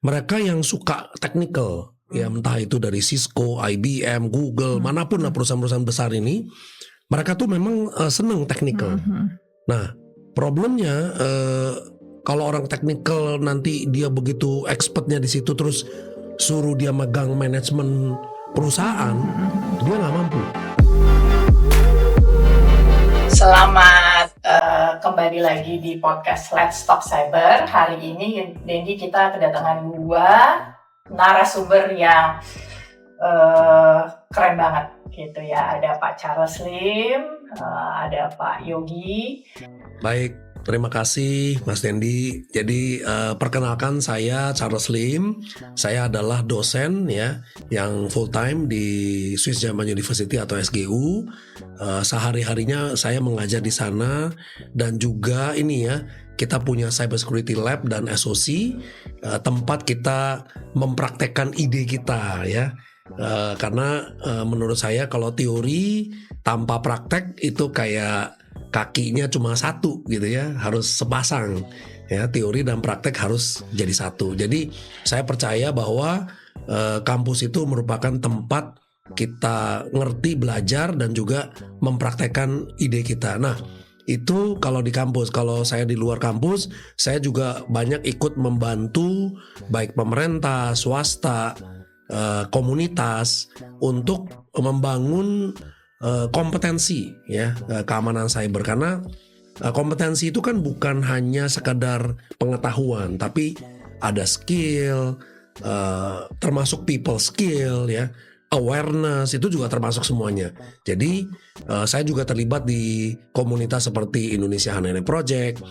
mereka yang suka technical, ya entah itu dari Cisco, IBM, Google, manapun lah perusahaan-perusahaan besar ini, mereka tuh memang seneng technical. Nah, problemnya kalau orang technical nanti dia begitu expertnya di situ terus suruh dia megang manajemen perusahaan, dia nggak mampu. Selamat kembali lagi di podcast Let's Talk Cyber. Hari ini Dendi kita kedatangan dua narasumber yang keren banget gitu ya. Ada Pak Charles Lim, ada Pak Yogi. Baik, terima kasih Mas Dendi. Jadi perkenalkan, saya Charles Lim. Saya adalah dosen ya yang full time di Swiss German University atau SGU. Sehari-harinya saya mengajar di sana, dan juga ini ya, kita punya Cyber Security Lab dan SOC, tempat kita mempraktekkan ide kita ya. Karena menurut saya kalau teori tanpa praktek itu kayak kakinya cuma satu gitu ya, harus sepasang ya, teori dan praktek harus jadi satu. Jadi saya percaya bahwa kampus itu merupakan tempat kita ngerti, belajar, dan juga mempraktekkan ide kita. Nah, itu kalau di kampus. Kalau saya di luar kampus, saya juga banyak ikut membantu baik pemerintah, swasta, komunitas untuk membangun kompetensi ya, keamanan cyber. Karena kompetensi itu kan bukan hanya sekadar pengetahuan, tapi ada skill, termasuk people skill ya, awareness, itu juga termasuk semuanya. Jadi saya juga terlibat di komunitas seperti Indonesia Hanene Project,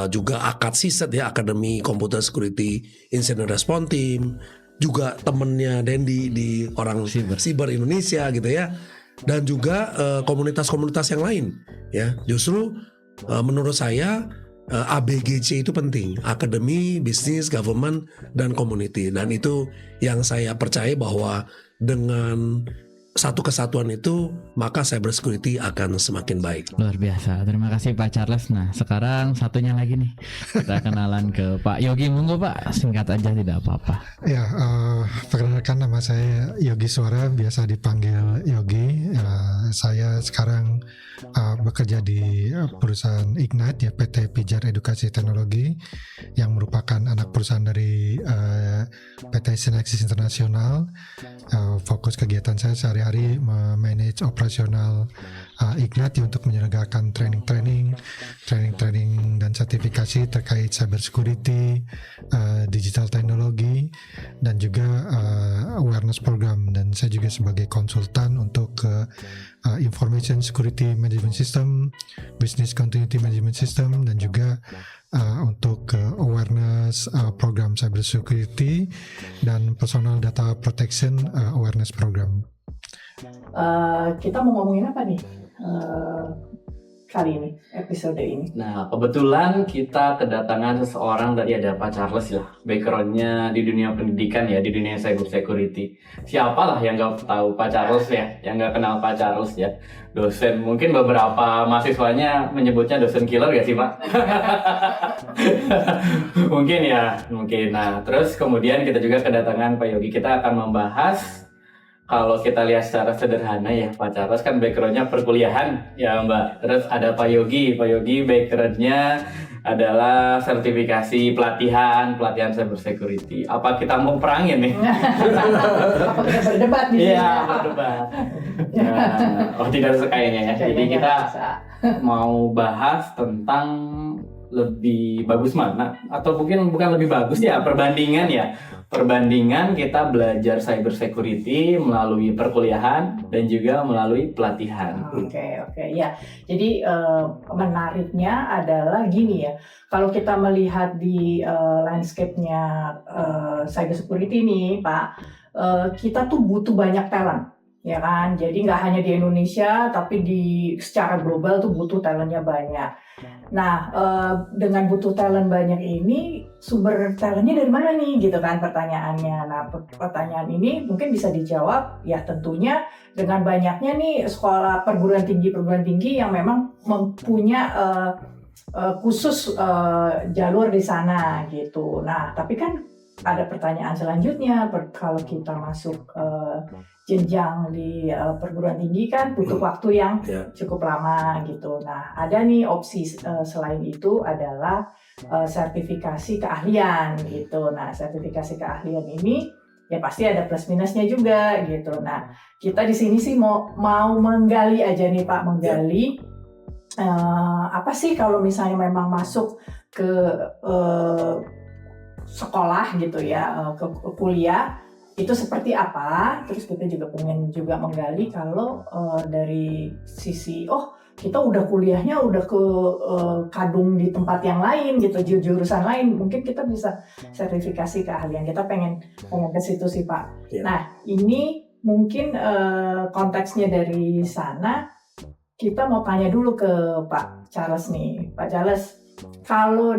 juga ACAT CISET ya, Academy Computer Security Incident Response Team, juga temennya Dendi di orang Cyber Indonesia gitu ya, dan juga komunitas-komunitas yang lain ya. Justru menurut saya ABGC itu penting, Academy, Business, Government, dan Community. Dan itu yang saya percaya bahwa dengan satu kesatuan itu, maka cyber security akan semakin baik. Luar biasa, terima kasih Pak Charles. Nah, sekarang satunya lagi nih, kita kenalan ke Pak Yogi. Monggo Pak, singkat aja, tidak apa-apa. Ya, perkenalkan, nama saya Yogi Suara, biasa dipanggil Yogi. Saya sekarang bekerja di perusahaan Ignite ya, PT Pijar Edukasi Teknologi, yang merupakan anak perusahaan dari PT Synexis Internasional. Fokus kegiatan saya sehari-hari memanage operasional Ignite untuk menyelenggarakan training dan sertifikasi terkait cyber security, digital teknologi, dan juga awareness program. Dan saya juga sebagai konsultan untuk information security management system, business continuity management system, dan juga untuk awareness program cyber security dan personal data protection awareness program. Kita mau ngomongin apa nih kali ini, episode ini? Nah, kebetulan kita kedatangan seseorang, tadi ada Pak Charles ya, backgroundnya di dunia pendidikan ya, di dunia cyber security. Siapalah yang nggak tahu Pak Charles ya, yang nggak kenal Pak Charles ya, dosen. Mungkin beberapa mahasiswanya menyebutnya dosen killer gak sih Pak? Mungkin ya, mungkin. Nah, terus kemudian kita juga kedatangan Pak Yogi. Kita akan membahas, kalau kita lihat secara sederhana ya, Pak Charles kan backgroundnya perkuliahan ya Mbak. Terus ada Pak Yogi backgroundnya adalah sertifikasi pelatihan cyber security. Apa kita mau perangin nih? Apa kita berdebat nih? Iya, berdebat. Oh, tidak usah kayaknya ya. Jadi kita mau bahas tentang lebih bagus mana, atau mungkin bukan lebih bagus ya, perbandingan kita belajar cyber security melalui perkuliahan dan juga melalui pelatihan. Oke ya. Jadi menariknya adalah gini ya. Kalau kita melihat di landscape-nya cyber security nih Pak, kita tuh butuh banyak talent. Ya kan, jadi nggak hanya di Indonesia, tapi secara global tuh butuh talentnya banyak. Nah, dengan butuh talent banyak ini, sumber talentnya dari mana nih, gitu kan pertanyaannya. Nah, pertanyaan ini mungkin bisa dijawab, ya tentunya dengan banyaknya nih sekolah perguruan tinggi yang memang mempunyai khusus jalur di sana gitu. Nah, tapi kan ada pertanyaan selanjutnya, kalau kita masuk jenjang di perguruan tinggi kan butuh waktu yang cukup lama gitu. Nah, ada nih opsi selain itu adalah sertifikasi keahlian gitu. Nah, sertifikasi keahlian ini ya pasti ada plus minusnya juga gitu. Nah, kita di sini sih mau menggali aja nih Pak, menggali apa sih kalau misalnya memang masuk ke sekolah gitu ya, ke kuliah itu seperti apa. Terus kita juga pengen juga menggali kalau dari sisi kita udah kuliahnya udah ke kadung di tempat yang lain gitu, jurusan lain, mungkin kita bisa sertifikasi keahlian. Kita pengen ke situ sih Pak. Nah, ini mungkin konteksnya dari sana. Kita mau tanya dulu ke Pak Charles nih. Pak Charles, kalau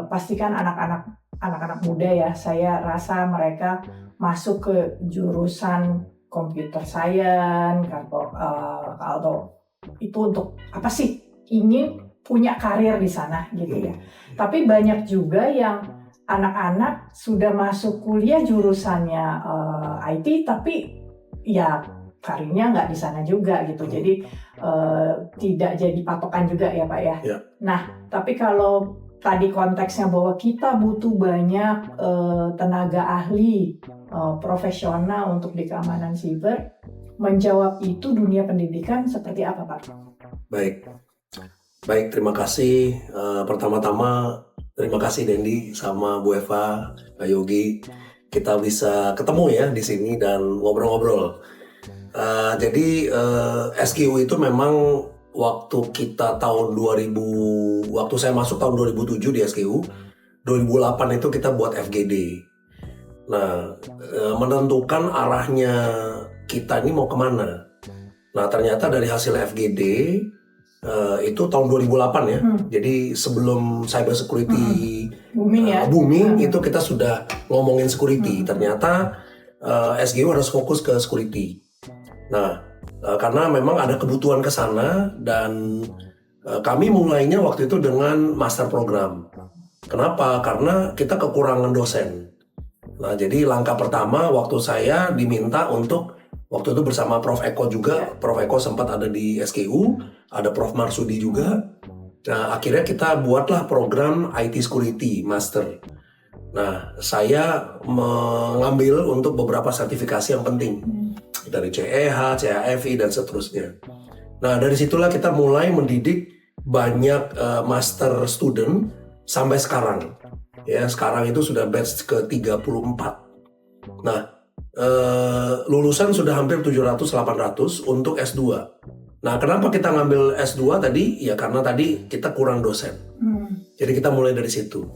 pastikan anak-anak muda ya, saya rasa mereka masuk ke jurusan computer science atau itu untuk apa sih? Ingin punya karir di sana gitu ya. Tapi banyak juga yang anak-anak sudah masuk kuliah jurusannya IT, tapi ya karirnya nggak di sana juga gitu. Jadi tidak jadi patokan juga ya Pak ya. Nah, tapi kalau tadi konteksnya bahwa kita butuh banyak tenaga ahli profesional untuk di keamanan siber, menjawab itu dunia pendidikan seperti apa Pak? Baik, terima kasih. Pertama-tama terima kasih Dendi sama Bu Eva, Pak Yogi. Kita bisa ketemu ya di sini dan ngobrol-ngobrol. Jadi SKU itu memang waktu kita tahun 2000, waktu saya masuk tahun 2007 di SKU, 2008 itu kita buat FGD. Nah, menentukan arahnya kita ini mau kemana. Nah, ternyata dari hasil FGD itu tahun 2008 ya. Jadi sebelum cyber security booming itu kita sudah ngomongin security. Ternyata SGU harus fokus ke security. Nah, karena memang ada kebutuhan ke sana dan kami mulainya waktu itu dengan master program. Kenapa? Karena kita kekurangan dosen. Nah, jadi langkah pertama waktu saya diminta untuk waktu itu bersama Prof Eko juga. Prof Eko sempat ada di SKU, ada Prof Marsudi juga. Nah, akhirnya kita buatlah program IT Security Master. Nah, saya mengambil untuk beberapa sertifikasi yang penting. Dari CEH, CAFI, dan seterusnya. Nah, dari situlah kita mulai mendidik banyak master student sampai sekarang. Ya, sekarang itu sudah batch ke-34. Nah, lulusan sudah hampir 700-800 untuk S2. Nah, kenapa kita ngambil S2 tadi? Ya karena tadi kita kurang dosen. Jadi kita mulai dari situ.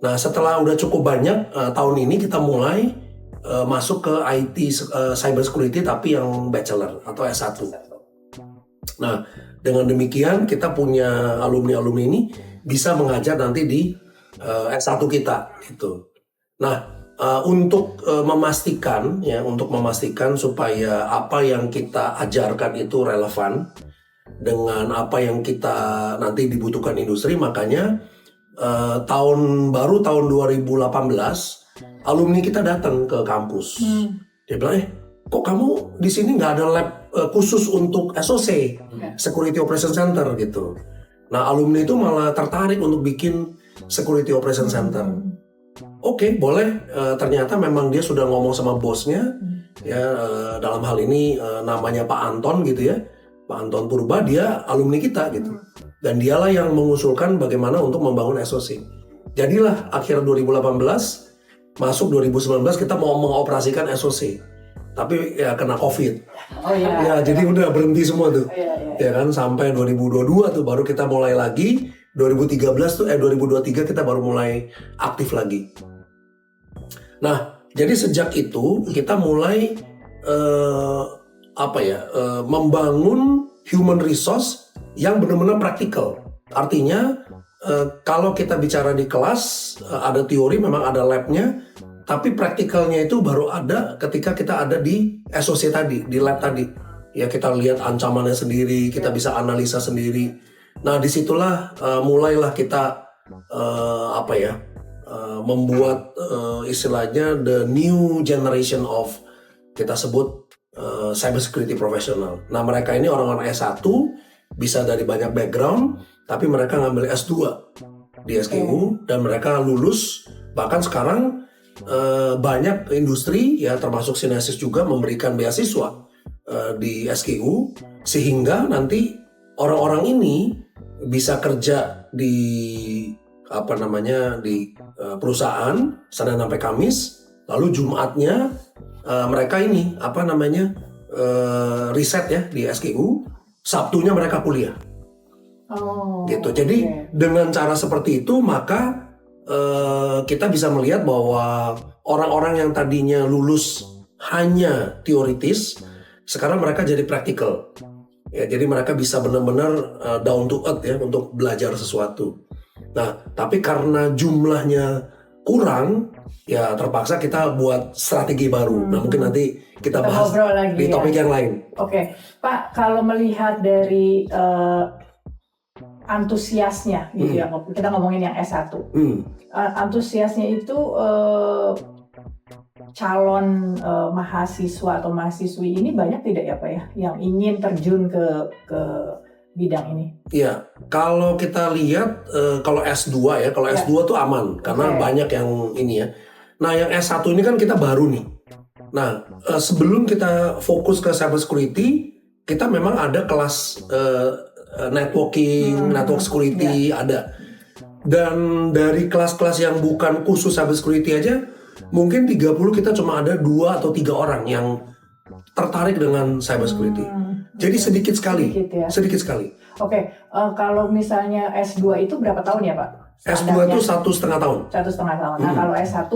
Nah, setelah udah cukup banyak, tahun ini kita mulai masuk ke IT cyber security tapi yang bachelor atau S1. Nah, dengan demikian kita punya alumni-alumni ini bisa mengajar nanti di S1 kita gitu. Nah, untuk memastikan supaya apa yang kita ajarkan itu relevan dengan apa yang kita nanti dibutuhkan industri, makanya tahun 2018 alumni kita datang ke kampus. Dia bilang, kok kamu di sini nggak ada lab khusus untuk SOC, Security Operation Center gitu. Nah, alumni itu malah tertarik untuk bikin Security Operation Center. Oke, boleh. Ternyata memang dia sudah ngomong sama bosnya, ya dalam hal ini namanya Pak Anton gitu ya, Pak Anton Purba, dia alumni kita gitu. Dan dialah yang mengusulkan bagaimana untuk membangun SOC. Jadilah akhir 2018. Masuk 2019 kita mau mengoperasikan SOC, tapi ya kena COVID. Ya jadi udah berhenti semua tuh. Ya kan sampai 2022 tuh baru kita mulai lagi. 2023 kita baru mulai aktif lagi. Nah, jadi sejak itu kita mulai membangun human resource yang benar-benar praktikal. Artinya kalau kita bicara di kelas, ada teori, memang ada labnya, tapi praktikalnya itu baru ada ketika kita ada di SOC tadi, di lab tadi. Ya kita lihat ancamannya sendiri, kita bisa analisa sendiri. Nah disitulah mulailah kita membuat istilahnya the new generation of kita sebut cyber security professional. Nah mereka ini orang-orang S1 bisa dari banyak background, tapi mereka ngambil S2 di SKU dan mereka lulus. Bahkan sekarang banyak industri ya termasuk Sinesis juga memberikan beasiswa di SKU sehingga nanti orang-orang ini bisa kerja di di perusahaan Senin sampai Kamis, lalu Jumatnya mereka ini riset ya di SKU, Sabtunya mereka kuliah. Gitu. Jadi dengan cara seperti itu maka kita bisa melihat bahwa orang-orang yang tadinya lulus hanya teoritis, sekarang mereka jadi praktikal. Ya, jadi mereka bisa benar-benar down to earth ya untuk belajar sesuatu. Nah, tapi karena jumlahnya kurang, ya terpaksa kita buat strategi baru. Nah, mungkin nanti kita bahas lagi, di topik yang lain. Oke, Pak, kalau melihat dari antusiasnya gitu ya, kita ngomongin yang S1. Antusiasnya itu calon mahasiswa atau mahasiswi ini banyak tidak ya Pak ya yang ingin terjun ke bidang ini? Iya, kalau kita lihat kalau S2 ya, kalau S2 tuh aman karena banyak yang ini ya. Nah, yang S1 ini kan kita baru nih. Nah, sebelum kita fokus ke cyber security, kita memang ada kelas networking, network security ada. Dan dari kelas-kelas yang bukan khusus cyber security aja mungkin 30 kita cuma ada 2 atau 3 orang yang tertarik dengan cyber security. Jadi sedikit sekali. Sedikit sekali. Oke, kalau misalnya S2 itu berapa tahun ya Pak? S2 itu 1,5 tahun. 1,5 tahun. Nah, kalau S1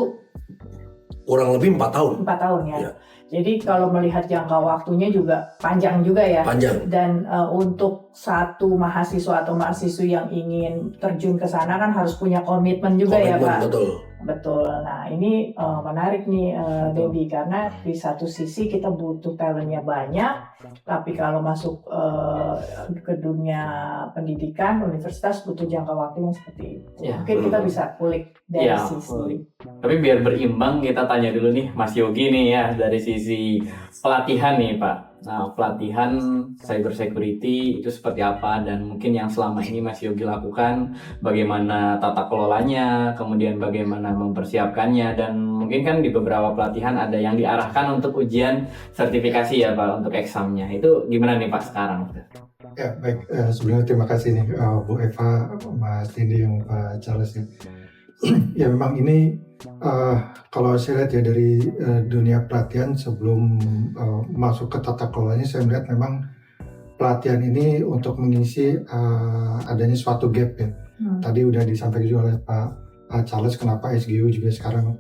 kurang lebih 4 tahun. 4 tahun ya. Jadi kalau melihat jangka waktunya juga panjang juga ya. Panjang. Dan untuk satu mahasiswa atau mahasiswi yang ingin terjun ke sana kan harus punya komitmen juga ya Pak. Betul. Nah ini menarik nih Debbie, karena di satu sisi kita butuh talentnya banyak, tapi kalau masuk ke dunia pendidikan, universitas butuh jangka waktu yang seperti itu. Mungkin kita bisa kulik dari sisi. Tapi biar berimbang kita tanya dulu nih Mas Yogi nih ya, dari sisi pelatihan nih Pak. Nah, pelatihan cyber security itu seperti apa, dan mungkin yang selama ini Mas Yogi lakukan, bagaimana tata kelolanya, kemudian bagaimana mempersiapkannya, dan mungkin kan di beberapa pelatihan ada yang diarahkan untuk ujian sertifikasi ya Pak, untuk examnya. Itu gimana nih Pak sekarang? Ya baik, sebenarnya terima kasih nih Bu Eva, Mas Tindi, Pak Charles ya. Ya memang ini kalau saya lihat ya dari dunia pelatihan sebelum masuk ke tata kelolanya, saya melihat memang pelatihan ini untuk mengisi adanya suatu gap ya. Tadi udah disampaikan juga oleh Pak Charles kenapa SGU juga sekarang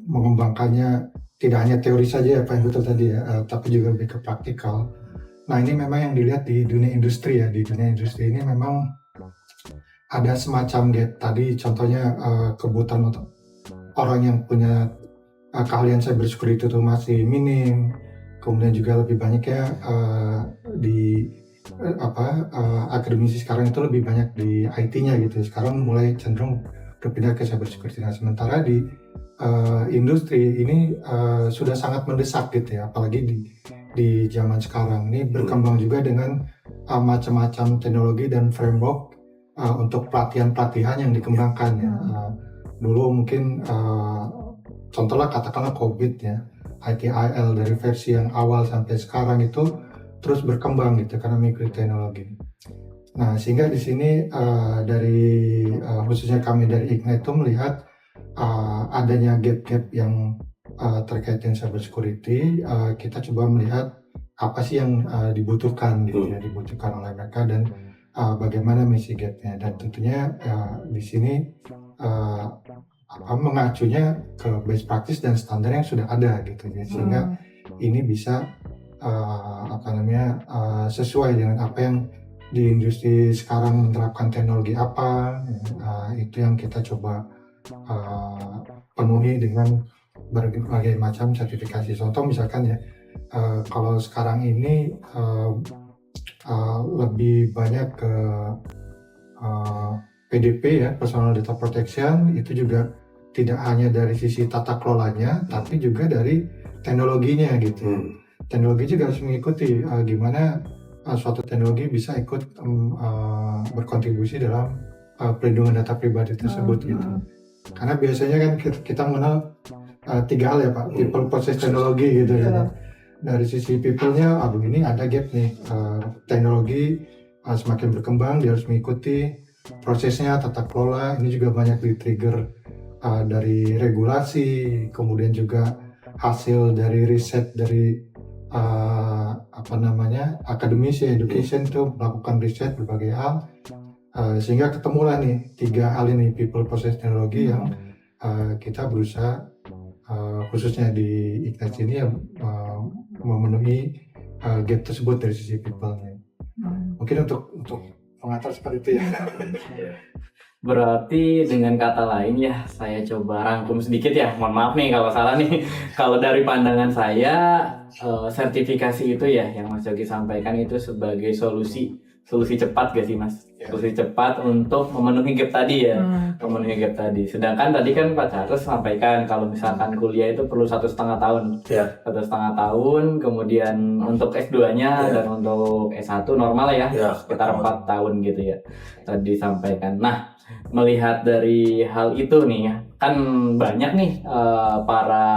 mengembangkannya tidak hanya teori saja ya Pak yang betul tadi ya, tapi juga lebih ke praktikal. Nah ini memang yang dilihat di dunia industri ya. Di dunia industri ini memang ada semacam gap tadi, contohnya kebutuhan untuk orang yang punya keahlian cyber security itu masih minim. Kemudian juga lebih banyak ya akademisi sekarang itu lebih banyak di IT-nya gitu. Sekarang mulai cenderung berpindah ke cyber security. Nah, sementara di industri ini sudah sangat mendesak gitu ya, apalagi di zaman sekarang ini berkembang juga dengan macam-macam teknologi dan framework untuk pelatihan-pelatihan yang dikembangkan ya. Dulu mungkin contohnya katakanlah COVID ya, ITIL dari versi yang awal sampai sekarang itu terus berkembang gitu karena mengikuti teknologi. Nah sehingga di sini dari khususnya kami dari Ignite itu melihat adanya gap-gap yang terkait dengan cyber security. Kita coba melihat apa sih yang dibutuhkan gitu ya, dibutuhkan oleh mereka dan bagaimana misi gapnya, dan tentunya di sini mengacunya ke best practice dan standar yang sudah ada gitu ya, sehingga ini bisa sesuai dengan apa yang di industri sekarang menerapkan teknologi apa itu yang kita coba penuhi dengan berbagai macam sertifikasi. Contoh misalkan ya kalau sekarang ini lebih banyak ke PDP ya, Personal Data Protection, itu juga tidak hanya dari sisi tata kelolanya, tapi juga dari teknologinya gitu. Teknologi juga harus mengikuti gimana suatu teknologi bisa ikut berkontribusi dalam perlindungan data pribadi tersebut gitu. Karena biasanya kan kita mengenal 3 hal ya Pak, people, process, teknologi gitu ya. Dari sisi people-nya, begini ada gap nih, teknologi semakin berkembang, dia harus mengikuti prosesnya, tata kelola, ini juga banyak di-trigger dari regulasi, kemudian juga hasil dari riset dari akademisi, education tuh melakukan riset berbagai hal, sehingga ketemulah nih 3 hal ini, people, process, teknologi yang kita berusaha khususnya di Ignite ini memenuhi gap tersebut dari sisi people-nya. Mungkin untuk pengantar seperti itu ya. Berarti dengan kata lain ya, saya coba rangkum sedikit ya. Mohon maaf nih kalau salah nih. Kalau dari pandangan saya, sertifikasi itu ya yang Mas Yogi sampaikan itu sebagai solusi cepat gak sih Mas? Solusi cepat untuk memenuhi gap tadi ya. Memenuhi gap tadi. Sedangkan tadi kan Pak Charles sampaikan kalau misalkan kuliah itu perlu 1,5 tahun. 1,5 tahun, kemudian untuk S2-nya dan untuk S1 normal ya, sekitar 4 tahun gitu ya. Tadi disampaikan. Nah, melihat dari hal itu nih ya, kan banyak nih para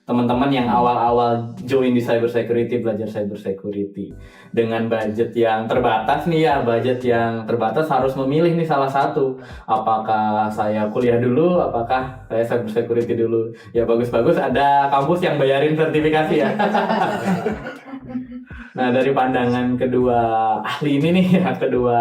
teman-teman yang awal-awal join di cybersecurity, belajar cybersecurity dengan budget yang terbatas nih ya, harus memilih nih salah satu, apakah saya kuliah dulu, apakah saya cybersecurity dulu. Ya bagus-bagus ada kampus yang bayarin sertifikasi ya. Nah, dari pandangan kedua ahli ini nih ya, kedua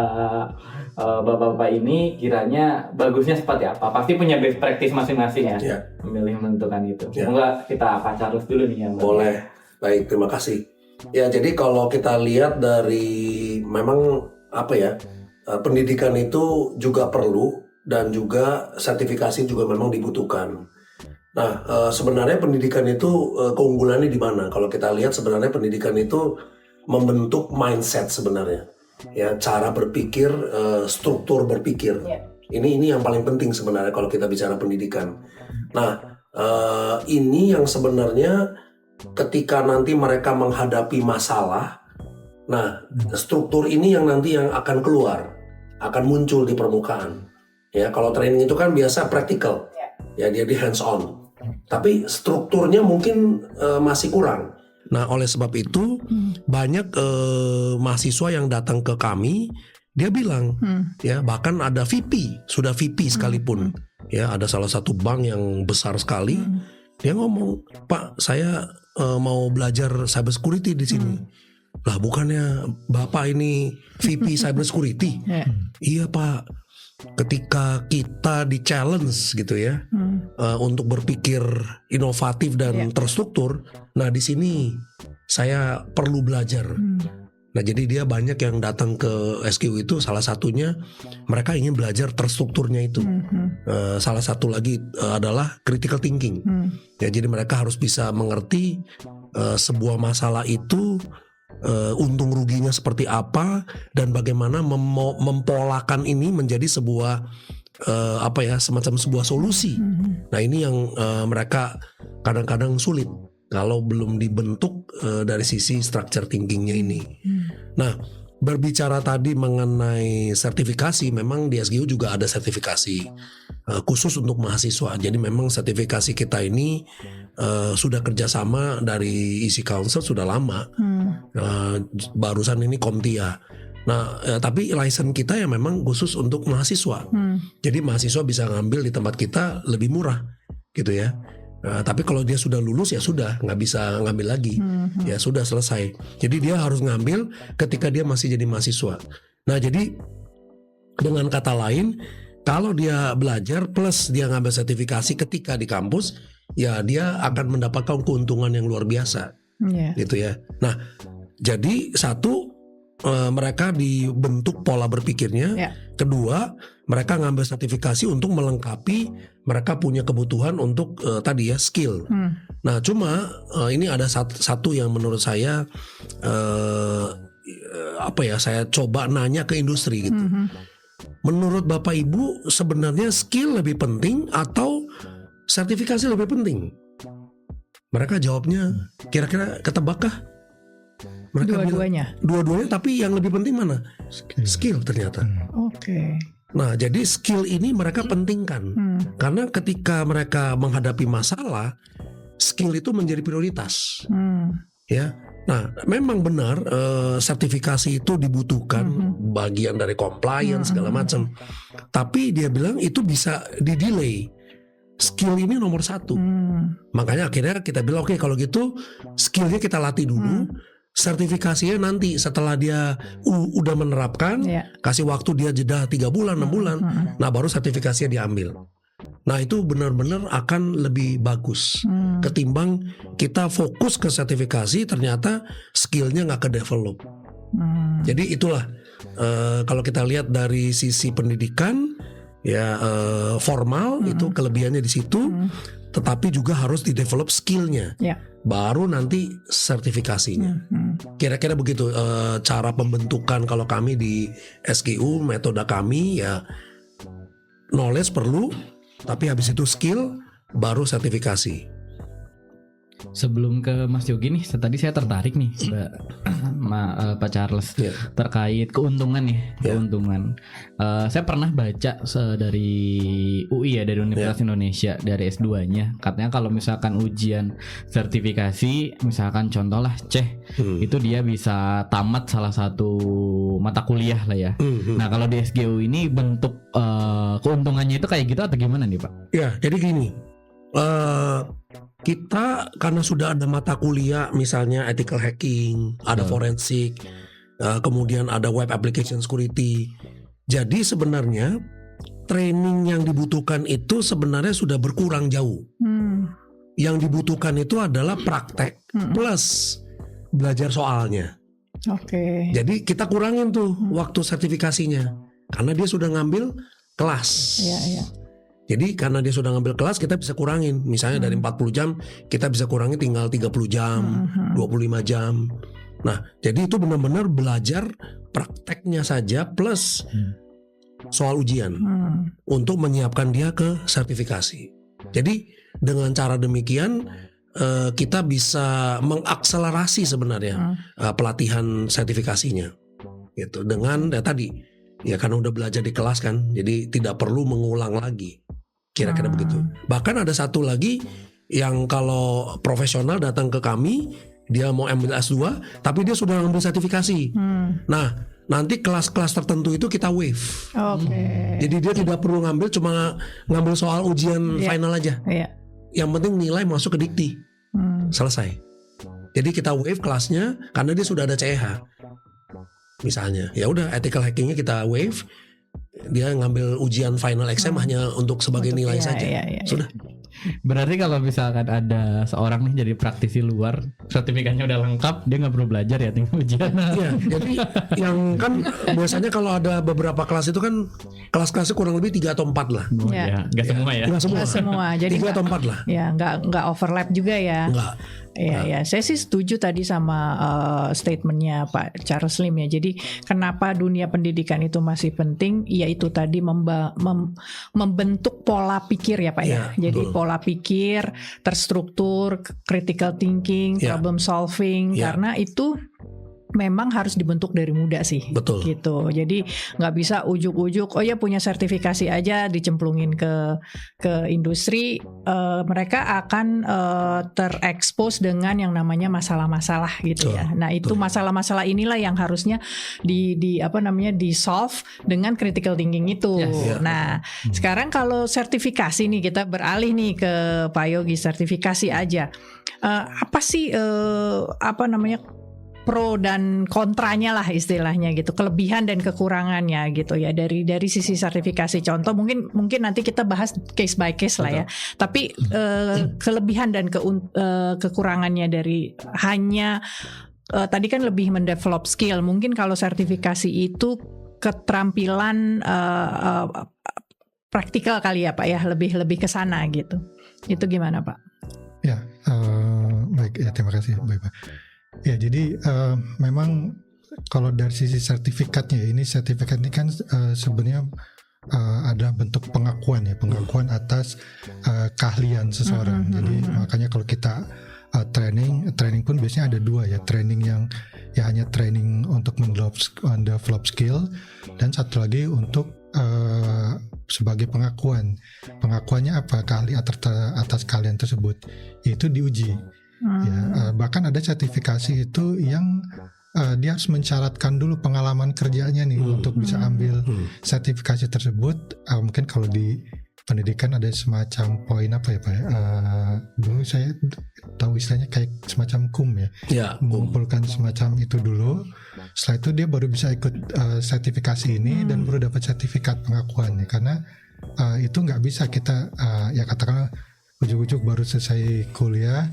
bapak-bapak ini kiranya bagusnya seperti apa? Pasti punya best practice masing-masing ya, memilih menentukan itu. Semoga kita Pak Charles dulu nih yang boleh. Baik, terima kasih. Ya, jadi kalau kita lihat dari memang pendidikan itu juga perlu dan juga sertifikasi juga memang dibutuhkan. Nah, sebenarnya pendidikan itu keunggulannya di mana? Kalau kita lihat sebenarnya pendidikan itu membentuk mindset sebenarnya. Ya, cara berpikir, struktur berpikir. Ini yang paling penting sebenarnya kalau kita bicara pendidikan. Nah, ini yang sebenarnya ketika nanti mereka menghadapi masalah, nah struktur ini yang nanti yang akan keluar, akan muncul di permukaan. Ya, kalau training itu kan biasa praktikal, ya dia di hands on. Tapi strukturnya mungkin masih kurang. Nah, oleh sebab itu banyak mahasiswa yang datang ke kami, dia bilang, ya bahkan ada VP, sudah VP sekalipun, ya ada salah satu bank yang besar sekali, dia ngomong, Pak, saya mau belajar cybersecurity di sini. Lah bukannya Bapak ini VP cybersecurity? Iya Pak. Ketika kita di challenge gitu ya, untuk berpikir inovatif dan terstruktur, nah di sini saya perlu belajar. Nah jadi dia banyak yang datang ke SKU itu, salah satunya mereka ingin belajar terstrukturnya itu. Salah satu lagi adalah critical thinking. Ya, jadi mereka harus bisa mengerti sebuah masalah itu untung ruginya seperti apa dan bagaimana mempolakan ini menjadi sebuah semacam sebuah solusi. Nah ini yang mereka kadang-kadang sulit kalau belum dibentuk dari sisi structure thinkingnya ini. Nah, berbicara tadi mengenai sertifikasi, memang di SGU juga ada sertifikasi khusus untuk mahasiswa. Jadi memang sertifikasi kita ini sudah kerjasama dari Easy Council sudah lama. Barusan ini Komtia. Nah, tapi license kita ya memang khusus untuk mahasiswa. Jadi mahasiswa bisa ngambil di tempat kita lebih murah, gitu ya. Tapi kalau dia sudah lulus ya sudah, nggak bisa ngambil lagi, ya sudah selesai. Jadi dia harus ngambil ketika dia masih jadi mahasiswa. Nah jadi dengan kata lain, kalau dia belajar plus dia ngambil sertifikasi ketika di kampus, ya dia akan mendapatkan keuntungan yang luar biasa, gitu ya. Nah jadi satu, mereka dibentuk pola berpikirnya. Kedua, mereka ngambil sertifikasi untuk melengkapi mereka punya kebutuhan untuk tadi ya skill. Nah, cuma ini ada satu yang menurut saya saya coba nanya ke industri gitu. menurut Bapak Ibu sebenarnya skill lebih penting atau sertifikasi lebih penting? Mereka jawabnya kira-kira ketebakkah? Mereka bilang, Dua-duanya. dua-duanya, tapi yang lebih penting mana? Skill ternyata. Oke. Nah, jadi skill ini mereka pentingkan. Karena ketika mereka menghadapi masalah, skill itu menjadi prioritas. Ya. Nah, memang benar sertifikasi itu dibutuhkan, bagian dari compliance segala macam. Tapi dia bilang itu bisa di-delay. Skill ini nomor satu. Makanya akhirnya kita bilang oke, kalau gitu skillnya kita latih dulu. Sertifikasinya nanti setelah dia udah menerapkan, kasih waktu dia jeda 3 bulan, 6 bulan, nah baru sertifikasinya diambil. Nah itu benar-benar akan lebih bagus ketimbang kita fokus ke sertifikasi ternyata skillnya nggak ke-develop. Jadi itulah kalau kita lihat dari sisi pendidikan ya formal itu kelebihannya di situ, tetapi juga harus di-develop skillnya. Baru nanti sertifikasinya. Kira-kira begitu cara pembentukan kalau kami di SGU, metode kami ya knowledge perlu, tapi habis itu skill, baru sertifikasi. Sebelum ke Mas Yogi nih, tadi saya tertarik nih Pak Charles terkait keuntungan nih, keuntungan. Saya pernah baca dari UI ya, dari Universitas Indonesia, dari S2-nya. Katanya kalau misalkan ujian sertifikasi, misalkan contohlah itu dia bisa tamat salah satu mata kuliah lah ya. Nah kalau di SGU ini bentuk keuntungannya itu kayak gitu atau gimana nih Pak? Ya, jadi gini. Kita karena sudah ada mata kuliah misalnya ethical hacking, ada forensik, kemudian ada web application security. Jadi sebenarnya training yang dibutuhkan itu sebenarnya sudah berkurang jauh. Yang dibutuhkan itu adalah praktek plus belajar soalnya. Jadi kita kurangin tuh waktu sertifikasinya karena dia sudah ngambil kelas. Jadi karena dia sudah ngambil kelas kita bisa kurangin. Misalnya dari 40 jam kita bisa kurangin tinggal 30 jam, 25 jam. Nah jadi itu benar-benar belajar prakteknya saja plus soal ujian untuk menyiapkan dia ke sertifikasi. Jadi dengan cara demikian kita bisa mengakselerasi sebenarnya pelatihan sertifikasinya gitu. Dengan tadi ya karena udah belajar di kelas kan, jadi tidak perlu mengulang lagi. Kira-kira begitu. Bahkan ada satu lagi yang kalau profesional datang ke kami, dia mau ambil S2, tapi dia sudah ambil sertifikasi. Nah, nanti kelas-kelas tertentu itu kita waive. Jadi dia tidak perlu ngambil, cuma ngambil soal ujian final aja. Yang penting nilai masuk ke dikti. Selesai. Jadi kita waive kelasnya karena dia sudah ada CEH. Misalnya, ya udah ethical hackingnya kita waive. Dia ngambil ujian final exam hanya untuk sebagai nilai saja. Sudah. Berarti kalau misalkan ada seorang nih jadi praktisi luar, sertifikatnya udah lengkap, dia nggak perlu belajar ya, tinggal ujian. Iya, jadi yang kan biasanya kalau ada beberapa kelas itu kan kelas-kelasnya kurang lebih 3 atau 4 lah. Nggak semua ya. Nggak semua. Jadi 3 atau 4 lah. Ya, nggak overlap juga ya. Enggak. Iya, saya sih setuju tadi sama statementnya Pak Charles Lim ya. Jadi kenapa dunia pendidikan itu masih penting? Yaitu tadi membentuk pola pikir ya Pak ya. Jadi pola pikir terstruktur, critical thinking, problem solving. Karena itu memang harus dibentuk dari muda sih. Betul. Gitu. Jadi nggak bisa ujuk-ujuk. Oh ya punya sertifikasi aja dicemplungin ke industri. Mereka akan terekspos dengan yang namanya masalah-masalah gitu ya. Nah itu masalah-masalah inilah yang harusnya di solve dengan critical thinking itu. Nah sekarang kalau sertifikasi nih kita beralih nih ke Pak Yogi, sertifikasi aja. Apa sih pro dan kontranya lah istilahnya gitu, kelebihan dan kekurangannya gitu ya dari sisi sertifikasi. Contoh mungkin nanti kita bahas case by case lah ya. Tapi kelebihan dan kekurangannya dari hanya tadi kan lebih mendevelop skill. Mungkin kalau sertifikasi itu keterampilan praktikal kali ya Pak ya, lebih ke sana gitu. Itu gimana Pak? Ya, baik ya, terima kasih Bapak. Ya, jadi memang Kalau dari sisi sertifikatnya, ini sertifikat ini kan sebenarnya ada bentuk pengakuan pengakuan atas keahlian seseorang. Jadi makanya kalau kita training pun biasanya ada dua training yang hanya training untuk mendevelop skill, dan satu lagi untuk sebagai pengakuannya apa, keahlian atas keahlian tersebut, yaitu diuji. Bahkan ada sertifikasi itu yang dia harus mensyaratkan dulu pengalaman kerjanya nih untuk bisa ambil sertifikasi tersebut. Mungkin kalau di pendidikan ada semacam poin apa ya Pak? Dulu saya tahu istilahnya kayak semacam KUM mengumpulkan semacam itu dulu. Setelah itu dia baru bisa ikut sertifikasi ini dan baru dapat sertifikat pengakuan karena itu nggak bisa kita katakanlah ujuk-ujuk baru selesai kuliah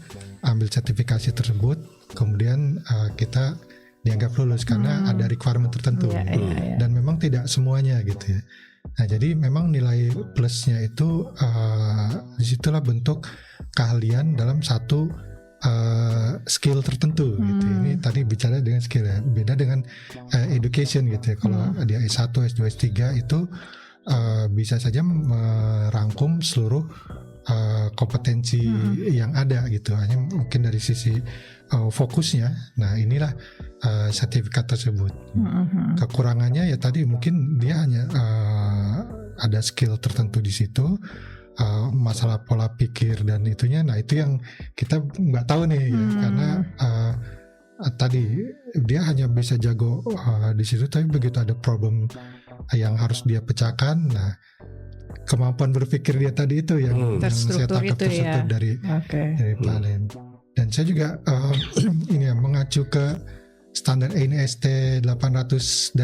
ambil sertifikasi tersebut kemudian kita dianggap lulus karena ada requirement tertentu dan memang tidak semuanya gitu ya. Nah jadi memang nilai plusnya itu disitulah bentuk keahlian dalam satu skill tertentu gitu. Ini tadi bicara dengan skill beda dengan education gitu ya. Kalau dia S1, S2, S3 itu bisa saja merangkum seluruh kompetensi yang ada gitu, hanya mungkin dari sisi fokusnya. Nah inilah sertifikat tersebut. Kekurangannya ya tadi mungkin dia hanya ada skill tertentu di situ, masalah pola pikir dan itunya. Nah itu yang kita nggak tahu nih karena tadi dia hanya bisa jago di situ, tapi begitu ada problem yang harus dia pecahkan, nah kemampuan berpikir dia tadi itu yang saya tangkap terstruktur dari Pak Len. Dan saya juga ini mengacu ke standar NIST 800-50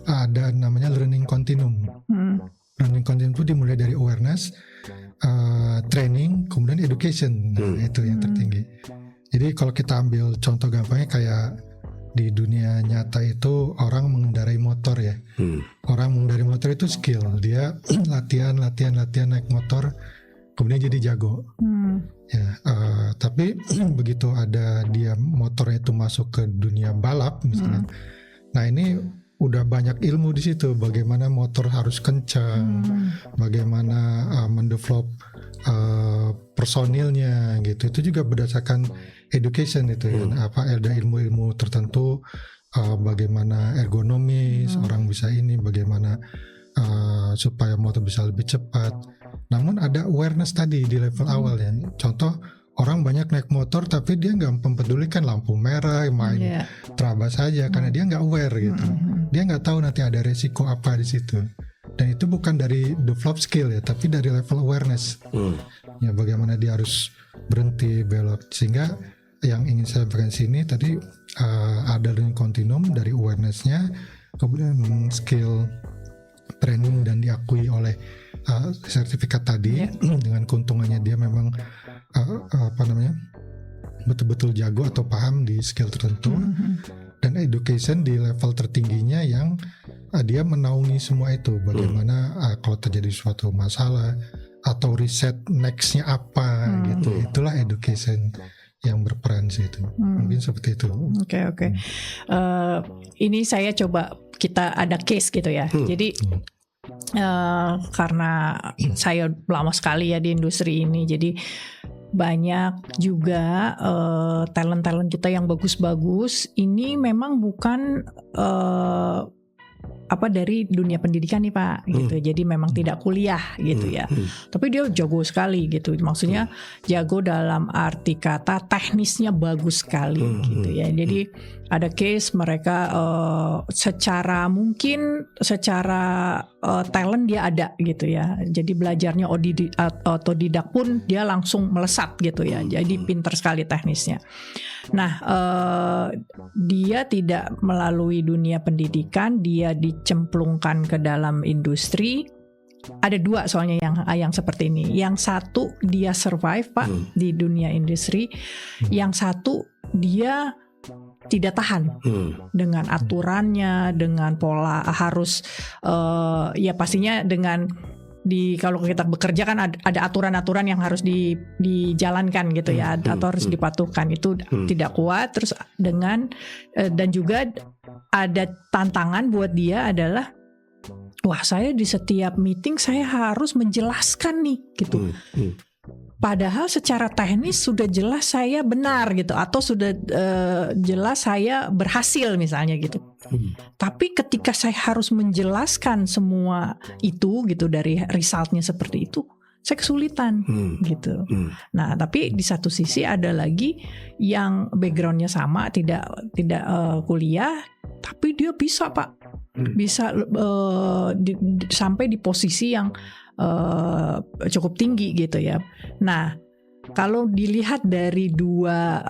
ada namanya learning continuum. Learning continuum itu dimulai dari awareness, training, kemudian education. Nah, itu yang tertinggi. Jadi kalau kita ambil contoh gampangnya kayak di dunia nyata itu orang mengendarai motor ya. Orang mengendarai motor itu skill. Dia latihan naik motor, kemudian jadi jago. Tapi begitu ada dia motornya itu masuk ke dunia balap misalnya. Nah ini udah banyak ilmu di situ. Bagaimana motor harus kencang, bagaimana mendevelop personilnya gitu. Itu juga berdasarkan education itu ada ilmu-ilmu tertentu, bagaimana ergonomis orang bisa ini, bagaimana supaya motor bisa lebih cepat. Namun ada awareness tadi di level awal ya. Contoh orang banyak naik motor tapi dia nggak mempedulikan lampu merah, main terabas saja karena dia nggak aware gitu. Dia nggak tahu nanti ada resiko apa di situ. Dan itu bukan dari develop skill ya, tapi dari level awareness. Ya bagaimana dia harus berhenti, belok. Sehingga yang ingin saya sampaikan sini tadi ada learning continuum dari awareness-nya, kemudian skill, training dan diakui oleh sertifikat tadi dengan keuntungannya dia memang betul-betul jago atau paham di skill tertentu. Dan education di level tertingginya yang dia menaungi semua itu, bagaimana kalau terjadi suatu masalah atau riset nextnya apa gitu, itulah education yang berperan di situ. Mungkin seperti itu. Oke. Ini saya coba kita ada case gitu ya. Jadi karena saya lama sekali ya di industri ini, jadi banyak juga talent kita yang bagus-bagus. Ini memang bukan dari dunia pendidikan nih Pak gitu. Jadi memang tidak kuliah gitu ya. Tapi dia jago sekali gitu. Maksudnya jago dalam arti kata teknisnya bagus sekali gitu ya. Jadi ada case mereka secara talent dia ada gitu ya. Jadi belajarnya otodidak pun dia langsung melesat gitu ya. Jadi pintar sekali teknisnya. Nah, dia tidak melalui dunia pendidikan, dia dicemplungkan ke dalam industri. Ada dua soalnya yang seperti ini. Yang satu dia survive Pak di dunia industri. Yang satu dia tidak tahan dengan aturannya, dengan pola harus ya pastinya dengan kalau kita bekerja kan ada aturan-aturan yang harus dijalankan gitu ya, atau harus dipatuhkan, itu tidak kuat. Terus dengan dan juga ada tantangan buat dia adalah, wah saya di setiap meeting saya harus menjelaskan nih gitu. Padahal secara teknis sudah jelas saya benar gitu, atau sudah jelas saya berhasil misalnya gitu. Tapi ketika saya harus menjelaskan semua itu gitu, dari resultnya seperti itu, saya kesulitan gitu. Nah, tapi di satu sisi ada lagi yang backgroundnya sama, tidak kuliah, tapi dia bisa Pak, bisa sampai di posisi yang cukup tinggi gitu ya. Nah, kalau dilihat dari dua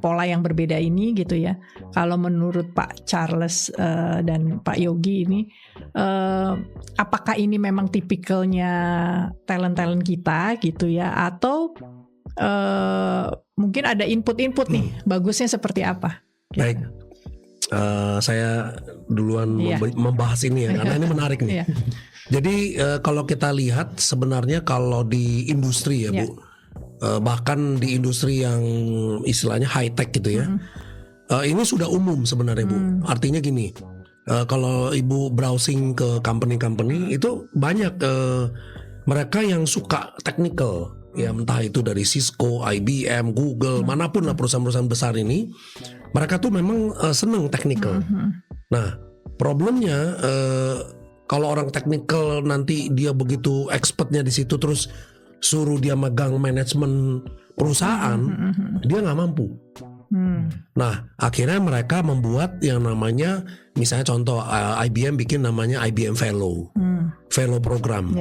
pola yang berbeda ini gitu ya, kalau menurut Pak Charles dan Pak Yogi ini, apakah ini memang tipikalnya talent kita gitu ya, atau mungkin ada input-input nih, bagusnya seperti apa? Baik. Saya duluan membahas ini ya, karena ini menarik nih. Jadi kalau kita lihat sebenarnya kalau di industri ya Bu, bahkan di industri yang istilahnya high tech gitu ya, ini sudah umum sebenarnya Bu. Artinya gini, kalau Ibu browsing ke company-company itu banyak mereka yang suka technical ya, entah itu dari Cisco, IBM, Google, manapun lah perusahaan-perusahaan besar ini, mereka tuh memang seneng technical. Nah, problemnya kalau orang technical nanti dia begitu expertnya di situ, terus suruh dia megang manajemen perusahaan, dia nggak mampu. Nah, akhirnya mereka membuat yang namanya, misalnya contoh IBM bikin namanya IBM Fellow, Fellow program.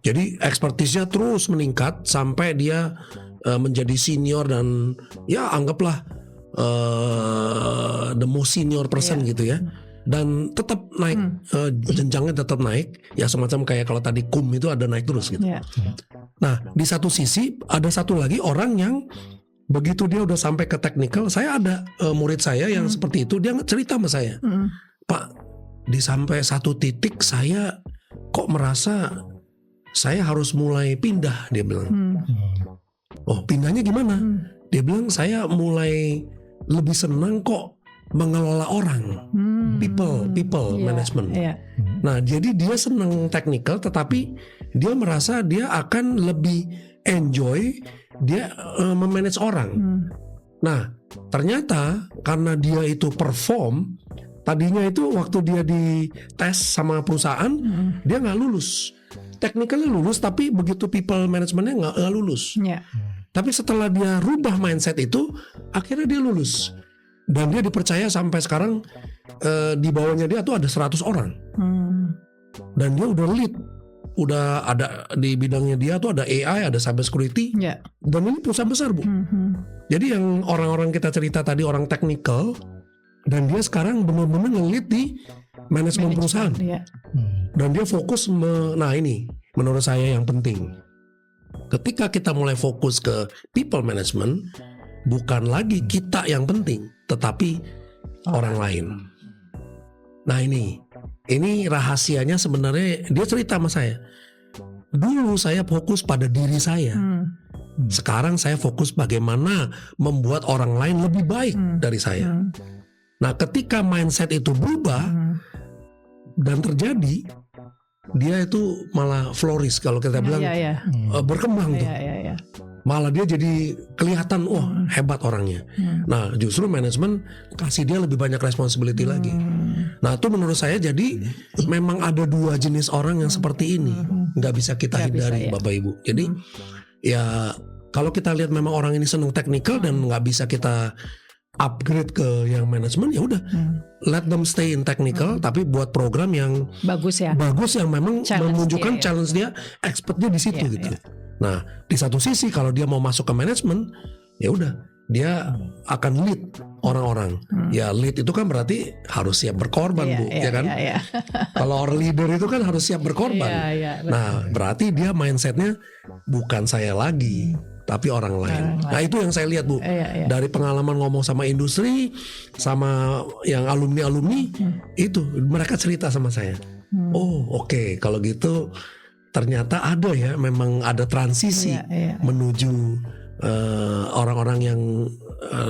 Jadi expertise-nya terus meningkat sampai dia menjadi senior dan ya anggaplah the most senior person gitu ya. Dan tetap naik, jenjangnya tetap naik, ya semacam kayak kalau tadi KUM itu ada naik terus gitu. Nah, di satu sisi ada satu lagi orang yang begitu dia udah sampai ke technical. Saya ada murid saya yang seperti itu, dia cerita sama saya, Pak, di sampai satu titik saya kok merasa saya harus mulai pindah, dia bilang. Oh, pindahnya gimana? Dia bilang saya mulai lebih senang kok mengelola orang, people management. Nah, jadi dia senang technical, tetapi dia merasa dia akan lebih enjoy dia memanage orang. Nah, ternyata karena dia itu perform, tadinya itu waktu dia di tes sama perusahaan, dia nggak lulus. Technically lulus, tapi begitu people managementnya nggak lulus. Tapi setelah dia rubah mindset itu, akhirnya dia lulus. Dan dia dipercaya sampai sekarang di bawahnya dia tuh ada 100 orang. Dan dia udah lead. Udah ada di bidangnya dia tuh ada AI, ada cyber security. Dan ini perusahaan besar Bu. Jadi yang orang-orang kita cerita tadi orang technical, dan dia sekarang benar-benar nge-lead di manajemen perusahaan. Dan dia fokus nah ini menurut saya yang penting. Ketika kita mulai fokus ke people management, bukan lagi kita yang penting, tetapi orang lain. Nah ini rahasianya sebenarnya, dia cerita sama saya. Dulu saya fokus pada diri saya. Sekarang saya fokus bagaimana membuat orang lain lebih baik dari saya. Nah, ketika mindset itu berubah dan terjadi, dia itu malah flourish, kalau kita bilang berkembang tuh. Malah dia jadi kelihatan, wah hebat orangnya. Nah, justru manajemen kasih dia lebih banyak responsibility lagi. Nah, itu menurut saya jadi memang ada dua jenis orang yang seperti ini, nggak bisa kita hindari, Bapak Ibu. Jadi ya kalau kita lihat memang orang ini senang technical dan nggak bisa kita upgrade ke yang manajemen, ya udah let them stay in technical, tapi buat program yang bagus yang memang menunjukkan challenge dia, expertnya di situ gitu. Nah, di satu sisi kalau dia mau masuk ke manajemen, ya udah dia akan lead orang-orang. Ya lead itu kan berarti harus siap berkorban Bu, ya kan? Kalau orang leader itu kan harus siap berkorban. Nah, berarti dia mindsetnya bukan saya lagi, tapi orang lain. Nah, itu yang saya lihat Bu. Dari pengalaman ngomong sama industri, sama yang alumni-alumni, itu mereka cerita sama saya. Oh oke, kalau gitu ternyata ada ya, memang ada transisi menuju orang-orang yang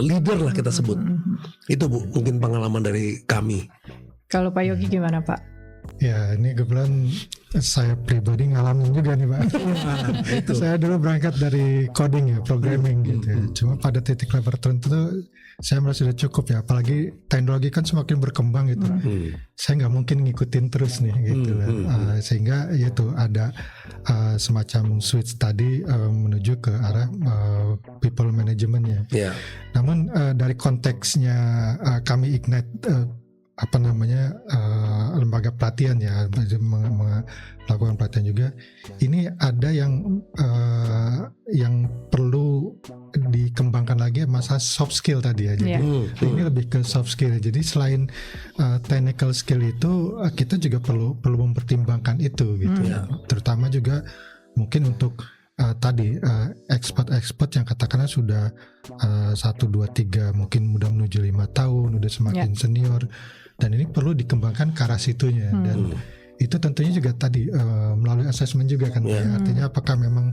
leader lah kita sebut. Itu Bu, mungkin pengalaman dari kami. Kalau Pak Yogi gimana Pak? Ya ini kebetulan saya pribadi ngalamin juga nih Pak. Saya dulu berangkat dari coding ya, programming gitu ya. Cuma pada titik level tertentu saya merasa sudah cukup ya. Apalagi teknologi kan semakin berkembang gitu. Saya nggak mungkin ngikutin terus nih gitu lah. Sehingga yaitu ada semacam switch tadi menuju ke arah people managementnya. Yeah. Namun dari konteksnya kami Ignite lembaga pelatihan ya, melakukan pelatihan juga. Ini ada yang perlu dikembangkan lagi masalah soft skill tadi ya. Jadi ini lebih ke soft skill. Jadi selain technical skill itu kita juga perlu mempertimbangkan itu gitu ya. Terutama juga mungkin untuk tadi expert yang katakanlah sudah 1, 2, 3 mungkin udah menuju 5 tahun, udah semakin senior, dan ini perlu dikembangkan ke arah situnya. Dan itu tentunya juga tadi melalui assessment juga kan, artinya apakah memang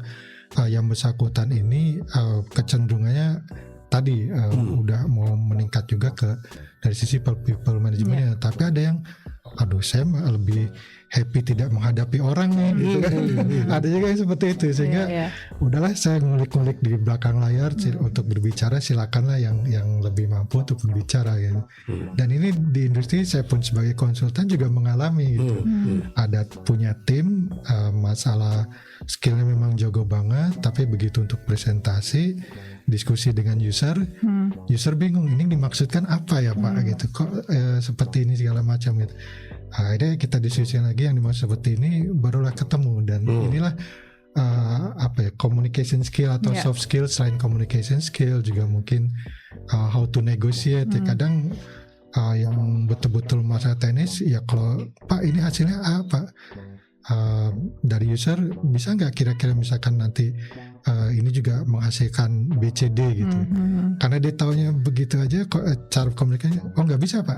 yang bersangkutan ini kecenderungannya tadi udah mau meningkat juga dari sisi people managementnya. Tapi ada yang saya lebih happy tidak menghadapi orang nih gitu kan. Ada juga yang seperti itu, sehingga udahlah saya ngulik-ngulik di belakang layar untuk berbicara, silakanlah yang lebih mampu untuk berbicara gitu. Dan ini di industri saya pun sebagai konsultan juga mengalami gitu. Ada punya tim, masalah skillnya memang jago banget, tapi begitu untuk presentasi, diskusi dengan user bingung ini dimaksudkan apa ya Pak gitu, kok seperti ini segala macam gitu. Akhirnya kita diskusi lagi yang dimaksud seperti ini, barulah ketemu. Dan inilah communication skill atau soft skill. Selain communication skill juga mungkin how to negotiate. Kadang yang betul-betul masalah teknis ya, kalau Pak ini hasilnya apa, dari user bisa nggak kira-kira misalkan nanti ini juga menghasilkan BCD gitu. Karena dia taunya begitu aja, kok cara komunikasinya nggak bisa Pak.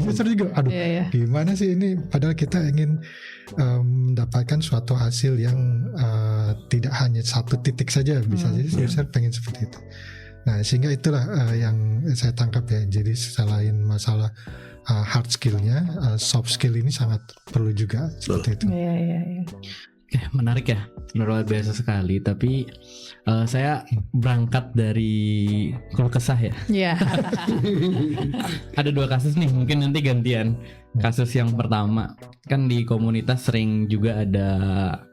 User juga gimana sih ini, padahal kita ingin mendapatkan suatu hasil yang tidak hanya satu titik saja, bisa jadi user pengen seperti itu. Nah sehingga itulah yang saya tangkap ya. Jadi selain masalah hard skillnya, soft skill ini sangat perlu juga seperti itu. Menarik ya, luar biasa sekali. Tapi saya berangkat dari keluh kesah ya. Ada 2 kasus nih, mungkin nanti gantian. Kasus yang pertama kan di komunitas sering juga ada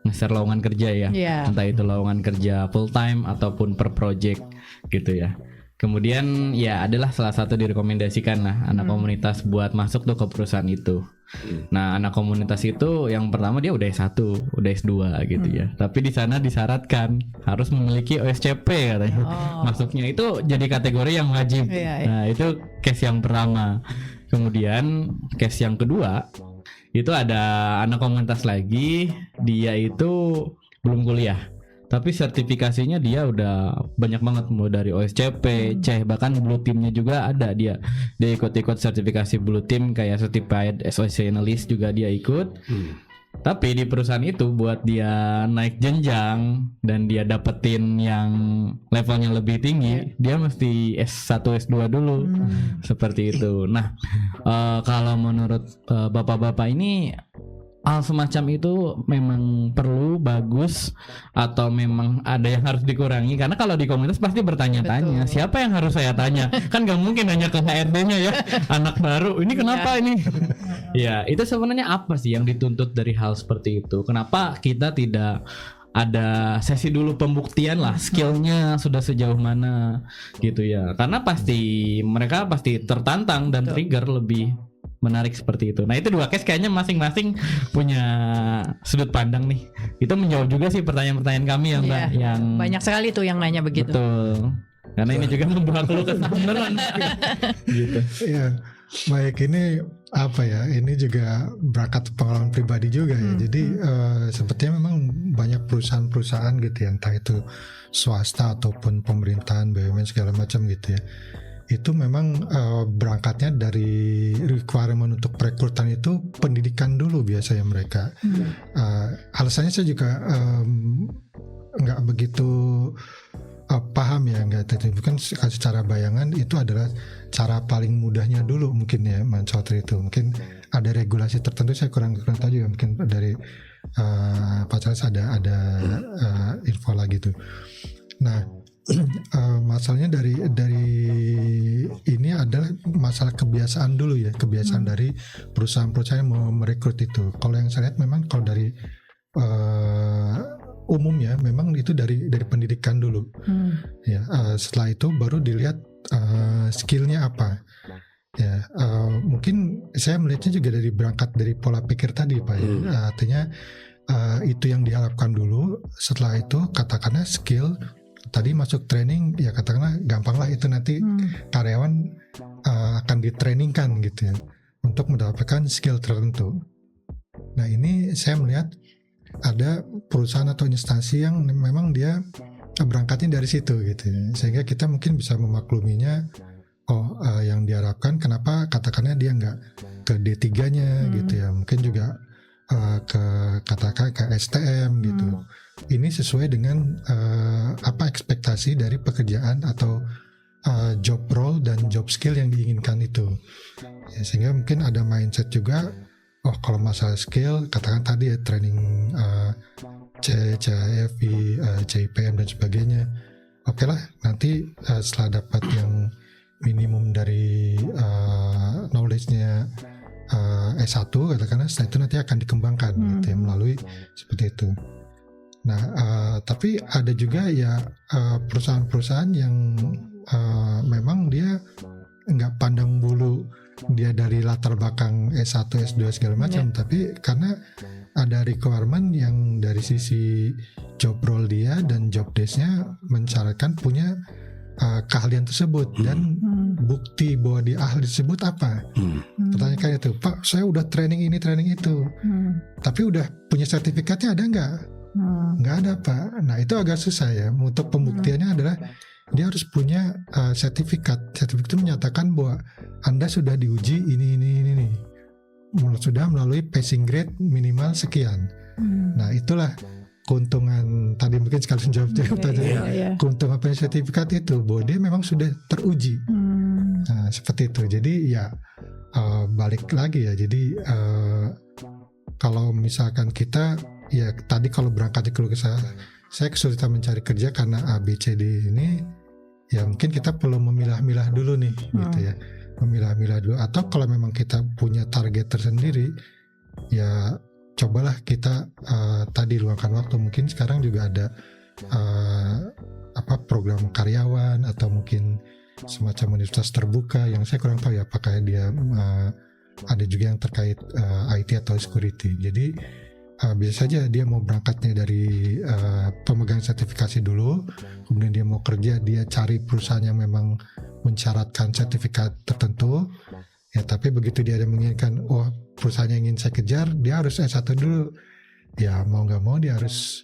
nge-share lowongan kerja ya. Entah itu lowongan kerja full time ataupun per project gitu ya. Kemudian ya adalah salah satu direkomendasikan lah anak komunitas buat masuk tuh ke perusahaan itu. Nah anak komunitas itu yang pertama dia udah S1, udah S2 gitu ya. Tapi di sana disyaratkan harus memiliki OSCP katanya. Masuknya itu jadi kategori yang wajib. Nah itu case yang pertama. Kemudian case yang kedua itu ada anak komunitas lagi, dia itu belum kuliah. Tapi sertifikasinya dia udah banyak banget, mulai dari OSCP, C, bahkan Blue Team-nya juga ada dia. Dia ikut-ikut sertifikasi Blue Team kayak Certified SOC Analyst juga dia ikut. Tapi di perusahaan itu buat dia naik jenjang dan dia dapetin yang levelnya lebih tinggi, dia mesti S1, S2 dulu. Seperti itu. Nah, kalau menurut bapak-bapak ini hal semacam itu memang perlu, bagus, atau memang ada yang harus dikurangi? Karena kalau di komunitas pasti bertanya-tanya, siapa yang harus saya tanya? Kan gak mungkin hanya ke HRD-nya ya, anak baru, ini kenapa ini? Ya itu sebenarnya apa sih yang dituntut dari hal seperti itu? Kenapa kita tidak ada sesi dulu pembuktian lah, skillnya sudah sejauh mana gitu ya? Karena pasti mereka pasti tertantang dan trigger lebih menarik seperti itu. Nah itu 2 case kayaknya masing-masing punya sudut pandang nih. Itu menjawab juga sih pertanyaan-pertanyaan kami ya Mbak. Yang banyak sekali tuh yang nanya begitu. Betul. Karena ini juga membuat keluh kesah beneran. Gitu. Ya baik, ini apa ya? Ini juga berangkat pengalaman pribadi juga ya. Jadi sepertinya memang banyak perusahaan-perusahaan gitu ya, entah itu swasta ataupun pemerintahan, BUMN segala macam gitu ya. itu memang berangkatnya dari requirement untuk perekrutan itu pendidikan dulu biasanya mereka. Alasannya saya juga nggak begitu paham ya, nggak bukan secara bayangan itu adalah cara paling mudahnya dulu mungkin ya Manslaughter itu. Mungkin ada regulasi tertentu, saya kurang tahu juga, mungkin dari Pak Charles ada info lagi tuh. Nah, masalahnya dari ini adalah masalah kebiasaan dulu ya, kebiasaan dari perusahaan-perusahaan yang mau merekrut itu. Kalau yang saya lihat memang kalau dari umumnya memang itu dari pendidikan dulu. Ya, setelah itu baru dilihat skillnya apa. Ya, mungkin saya melihatnya juga dari berangkat dari pola pikir tadi Pak ya. Artinya itu yang diharapkan dulu. Setelah itu katakanlah skill tadi masuk training, ya katakanlah gampanglah itu nanti karyawan akan ditrainingkan gitu ya untuk mendapatkan skill tertentu. Nah ini saya melihat ada perusahaan atau instansi yang memang dia berangkatnya dari situ gitu ya. Sehingga kita mungkin bisa memakluminya, yang diharapkan kenapa katakannya dia nggak ke D3-nya gitu ya, mungkin juga katakan ke STM gitu. Ini sesuai dengan apa ekspektasi dari pekerjaan atau job role dan job skill yang diinginkan itu ya, sehingga mungkin ada mindset juga, kalau masalah skill katakan tadi ya training CIFI, CIPM dan sebagainya, oke lah nanti setelah dapat yang minimum dari knowledge-nya S1 katakanlah, setelah itu nanti akan dikembangkan gitu ya, melalui seperti itu. Nah, tapi ada juga ya perusahaan-perusahaan yang memang dia nggak pandang bulu dia dari latar belakang S1, S2 segala macam, tapi karena ada requirement yang dari sisi job role dia dan job desk-nya mensyaratkan punya keahlian tersebut dan bukti bahwa dia ahli tersebut apa. Pertanyaan kayak itu, Pak, saya udah training ini, training itu, tapi udah punya sertifikatnya ada nggak? Nggak ada Pak. Nah itu agak susah ya. Untuk pembuktiannya adalah dia harus punya sertifikat. Sertifikat itu menyatakan bahwa Anda sudah diuji ini. Sudah melalui passing grade minimal sekian. Nah itulah keuntungan tadi, mungkin sekalian jawab tadi. Keuntungan punya sertifikat itu bahwa dia memang sudah teruji. Nah seperti itu. Jadi ya balik lagi ya. Jadi kalau misalkan kita ya tadi kalau berangkat di keluarga saya kesulitan mencari kerja karena ABCD ini, ya mungkin kita perlu memilah-milah dulu nih gitu ya, memilah-milah dulu. Atau kalau memang kita punya target tersendiri, ya cobalah kita tadi luangkan waktu. Mungkin sekarang juga ada program karyawan atau mungkin semacam universitas terbuka yang saya kurang tahu ya apakah dia ada juga yang terkait IT atau security. Jadi bisa saja dia mau berangkatnya dari pemegang sertifikasi dulu, kemudian dia mau kerja, dia cari perusahaan yang memang mensyaratkan sertifikat tertentu ya, tapi begitu dia ada menginginkan perusahaan yang ingin saya kejar, dia harus S1 dulu ya, mau nggak mau dia harus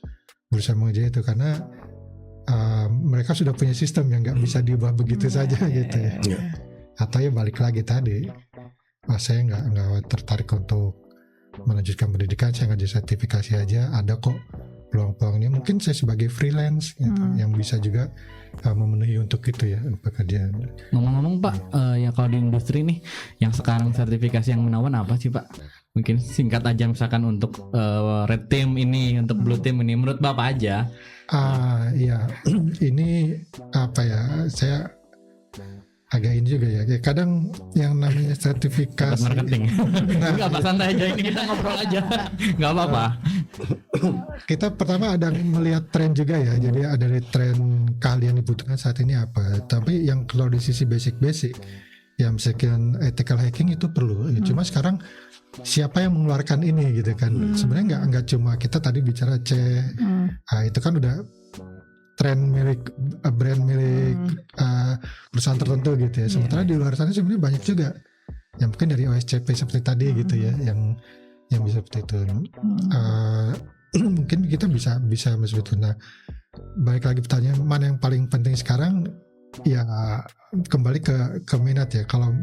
berusaha mengejar itu karena mereka sudah punya sistem yang nggak bisa diubah begitu saja gitu ya. Atau ya balik lagi tadi, saya nggak tertarik untuk melanjutkan pendidikan, saya ngajar sertifikasi aja, ada kok peluang-peluangnya. Mungkin saya sebagai freelance gitu, yang bisa juga memenuhi untuk itu ya pekerjaan. Ngomong-ngomong Pak, ya kalau di industri nih yang sekarang sertifikasi yang menawan apa sih Pak? Mungkin singkat aja misalkan untuk red team ini, untuk blue team ini, menurut Bapak aja. Ya ini apa ya, saya agak ini juga ya. Kadang yang namanya sertifikasi marketing. Enggak apa, santai aja, ini kita ngobrol aja. Enggak apa-apa. Kita pertama ada melihat tren juga ya. Jadi ada tren keahlian dibutuhkan saat ini apa. Tapi yang kalau di sisi basic ya misalkan ethical hacking itu perlu. Cuma sekarang siapa yang mengeluarkan ini gitu kan. Sebenarnya enggak cuma kita tadi bicara itu kan udah tren milik brand milik perusahaan tertentu gitu ya. Sementara di luar sana sebenarnya banyak juga yang mungkin dari OSCP seperti tadi gitu ya, yang bisa seperti itu. Mungkin kita bisa seperti itu. Nah, balik lagi pertanyaan, mana yang paling penting sekarang? ya kembali ke minat ya. Kalau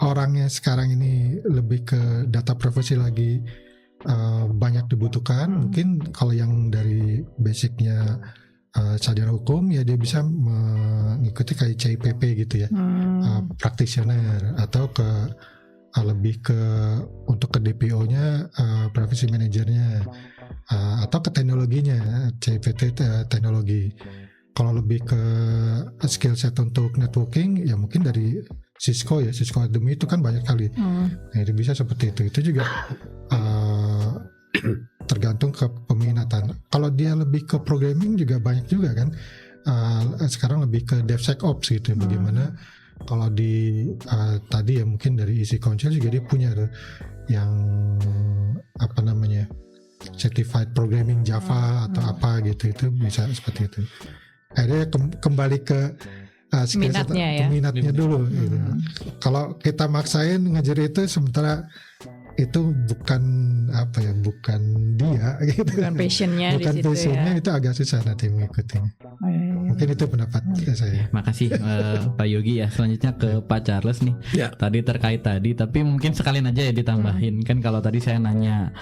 orangnya sekarang ini lebih ke data privacy lagi banyak dibutuhkan, mungkin kalau yang dari basicnya sarjana hukum ya dia bisa mengikuti kayak CIPP gitu ya, practitioner, atau ke lebih ke untuk ke DPO-nya, privacy managernya, atau ke teknologinya, CIPT teknologi. Kalau lebih ke skill set untuk networking ya mungkin dari Cisco ya, Cisco Academy itu kan banyak kali. Nah, itu bisa seperti itu. Itu juga tergantung ke peminatan. Kalau dia lebih ke programming juga banyak juga kan. Sekarang lebih ke DevSecOps gitu. Bagaimana kalau di tadi ya mungkin dari Easy Council juga dia punya tuh yang apa namanya, certified programming Java atau apa gitu, itu bisa seperti itu. Akhirnya kembali ke peminatnya dulu gitu. Kalau kita maksain ngajar itu sementara itu bukan apa ya, bukan dia gitu, bukan passionnya bukan di situ passionnya ya. itu agak susah nanti mengikutinya. Mungkin itu pendapat saya. Makasih Pak Yogi ya. Selanjutnya ke Pak Charles nih. Ya. Tadi terkait tadi, tapi mungkin sekalian aja ya ditambahin. Kan kalau tadi saya nanya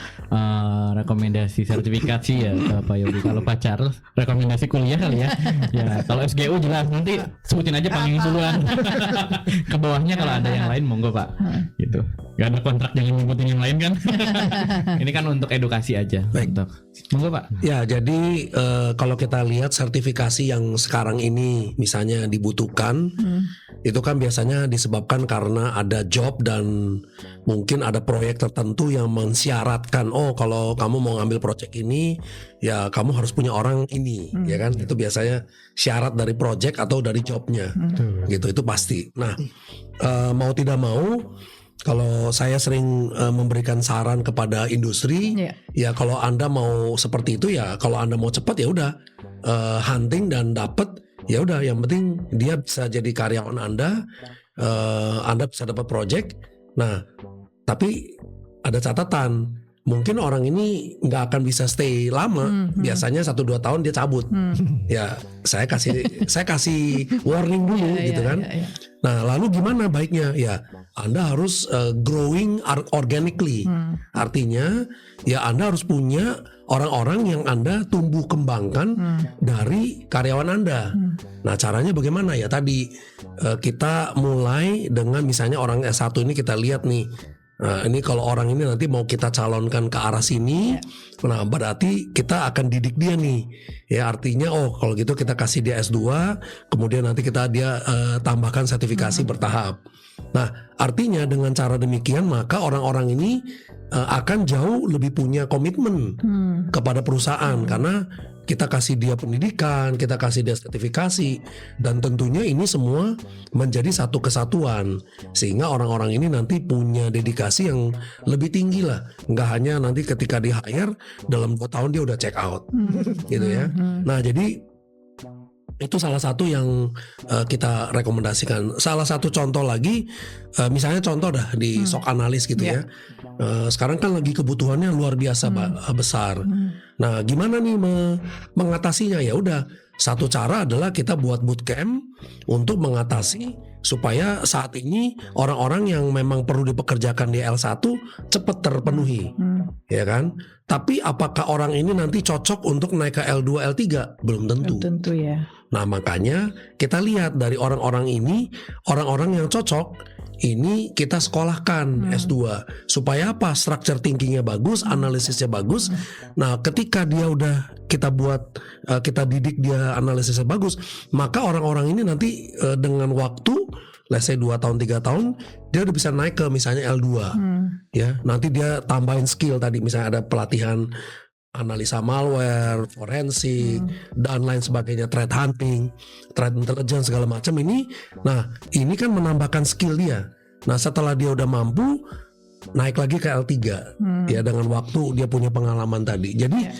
rekomendasi sertifikasi ya ke Pak Yogi. Kalau Pak Charles rekomendasi kuliah kali ya. Ya kalau SGU jelas, nanti sebutin aja Pak yang duluan. Ke bawahnya kalau ada yang lain monggo Pak. Gitu. Gak ada kontrak, jangan nyebutin yang lain kan. Ini kan untuk edukasi aja. Baik. Monggo Pak. Ya, jadi kalau kita lihat sertifikasi yang sekarang ini misalnya dibutuhkan, itu kan biasanya disebabkan karena ada job dan mungkin ada proyek tertentu yang mensyaratkan, oh kalau kamu mau ngambil proyek ini, ya kamu harus punya orang ini, ya kan? Itu biasanya syarat dari proyek atau dari jobnya, gitu. Itu pasti. Nah, mau tidak mau, kalau saya sering memberikan saran kepada industri, ya kalau Anda mau seperti itu ya, kalau Anda mau cepat ya udah hunting dan dapat, ya udah, yang penting dia bisa jadi karyawan Anda bisa dapat project. Nah, tapi ada catatan, mungkin orang ini nggak akan bisa stay lama. Biasanya 1-2 tahun dia cabut. Ya, saya kasih warning dulu gitu kan. Nah, lalu gimana baiknya? Ya, Anda harus growing organically. Artinya, ya Anda harus punya orang-orang yang Anda tumbuh kembangkan dari karyawan Anda. Nah, caranya bagaimana? Ya tadi kita mulai dengan misalnya orang S1 ini kita lihat nih. Nah, ini kalau orang ini nanti mau kita calonkan ke arah sini, nah berarti kita akan didik dia nih. Ya artinya, oh kalau gitu kita kasih dia S2, kemudian nanti dia tambahkan sertifikasi bertahap. Nah, artinya dengan cara demikian maka orang-orang ini akan jauh lebih punya komitmen kepada perusahaan, karena kita kasih dia pendidikan, kita kasih dia sertifikasi, dan tentunya ini semua menjadi satu kesatuan, sehingga orang-orang ini nanti punya dedikasi yang lebih tinggi lah. Nggak hanya nanti ketika di hire dalam 2 tahun dia udah check out, gitu ya. Nah jadi itu salah satu yang kita rekomendasikan. Salah satu contoh lagi, misalnya contoh dah di SOC analis gitu ya. Sekarang kan lagi kebutuhannya luar biasa besar. Nah, gimana nih mengatasinya? Ya udah, satu cara adalah kita buat bootcamp untuk mengatasi supaya saat ini orang-orang yang memang perlu dipekerjakan di L1 cepat terpenuhi, ya kan? Tapi apakah orang ini nanti cocok untuk naik ke L2, L3? Belum tentu. Tentu ya. Nah, makanya kita lihat dari orang-orang ini, orang-orang yang cocok ini kita sekolahkan S2 supaya apa? Structure thinkingnya bagus, analisisnya bagus. Nah, ketika dia udah kita kita didik dia analisisnya bagus, maka orang-orang ini nanti dengan waktu, let's say 2 tahun 3 tahun, dia udah bisa naik ke misalnya L2. Ya, nanti dia tambahin skill tadi, misalnya ada pelatihan analisa malware, forensik, dan lain sebagainya, threat hunting, threat intelligence, segala macam ini. Nah, ini kan menambahkan skill dia. Nah, setelah dia udah mampu, naik lagi ke L3, ya dengan waktu dia punya pengalaman tadi. Jadi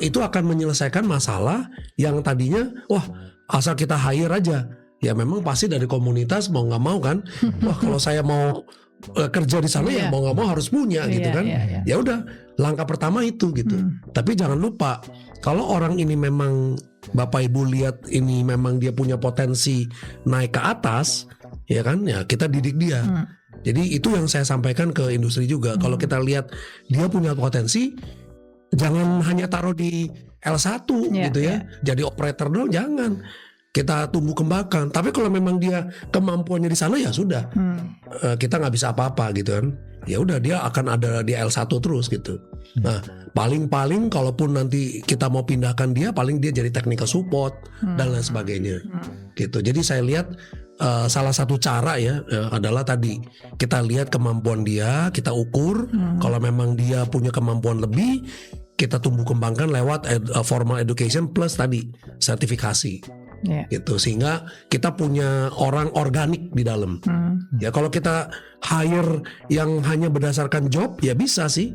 itu akan menyelesaikan masalah yang tadinya, wah asal kita hire aja. Ya memang pasti dari komunitas mau nggak mau kan, wah kalau saya mau kerja di sana ya mau nggak mau harus punya gitu kan. Ya udah, langkah pertama itu gitu. Tapi jangan lupa, kalau orang ini memang Bapak Ibu lihat ini memang dia punya potensi naik ke atas, ya kan? Ya kita didik dia. Jadi itu yang saya sampaikan ke industri juga. Kalau kita lihat dia punya potensi, jangan hanya taruh di L1 gitu ya. Jadi operator dong, jangan. Kita tumbuh kembangkan. Tapi kalau memang dia kemampuannya di sana, ya sudah. Kita nggak bisa apa-apa gitu kan. Ya udah, dia akan ada di L1 terus gitu. Nah, paling kalaupun nanti kita mau pindahkan dia, paling dia jadi technical support dan lain sebagainya. Gitu. Jadi saya lihat salah satu cara ya adalah tadi kita lihat kemampuan dia, kita ukur. Kalau memang dia punya kemampuan lebih, kita tumbuh kembangkan lewat formal education plus tadi sertifikasi. Gitu, sehingga kita punya orang organik di dalam. Ya kalau kita hire yang hanya berdasarkan job, ya bisa sih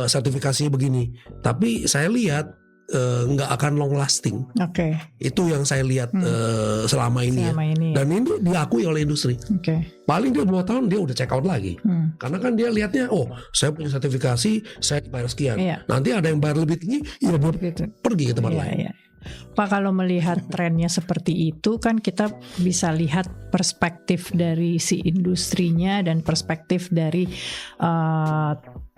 sertifikasi begini. Tapi saya lihat nggak akan long lasting. Itu yang saya lihat selama ini. Dan ini diakui oleh industri. Paling dia 2 tahun dia udah check out lagi. Karena kan dia lihatnya, oh saya punya sertifikasi, saya bayar sekian. Nanti ada yang bayar lebih tinggi, ya dia pergi ke tempat lain. Pak, kalau melihat trennya seperti itu kan kita bisa lihat perspektif dari si industrinya dan perspektif dari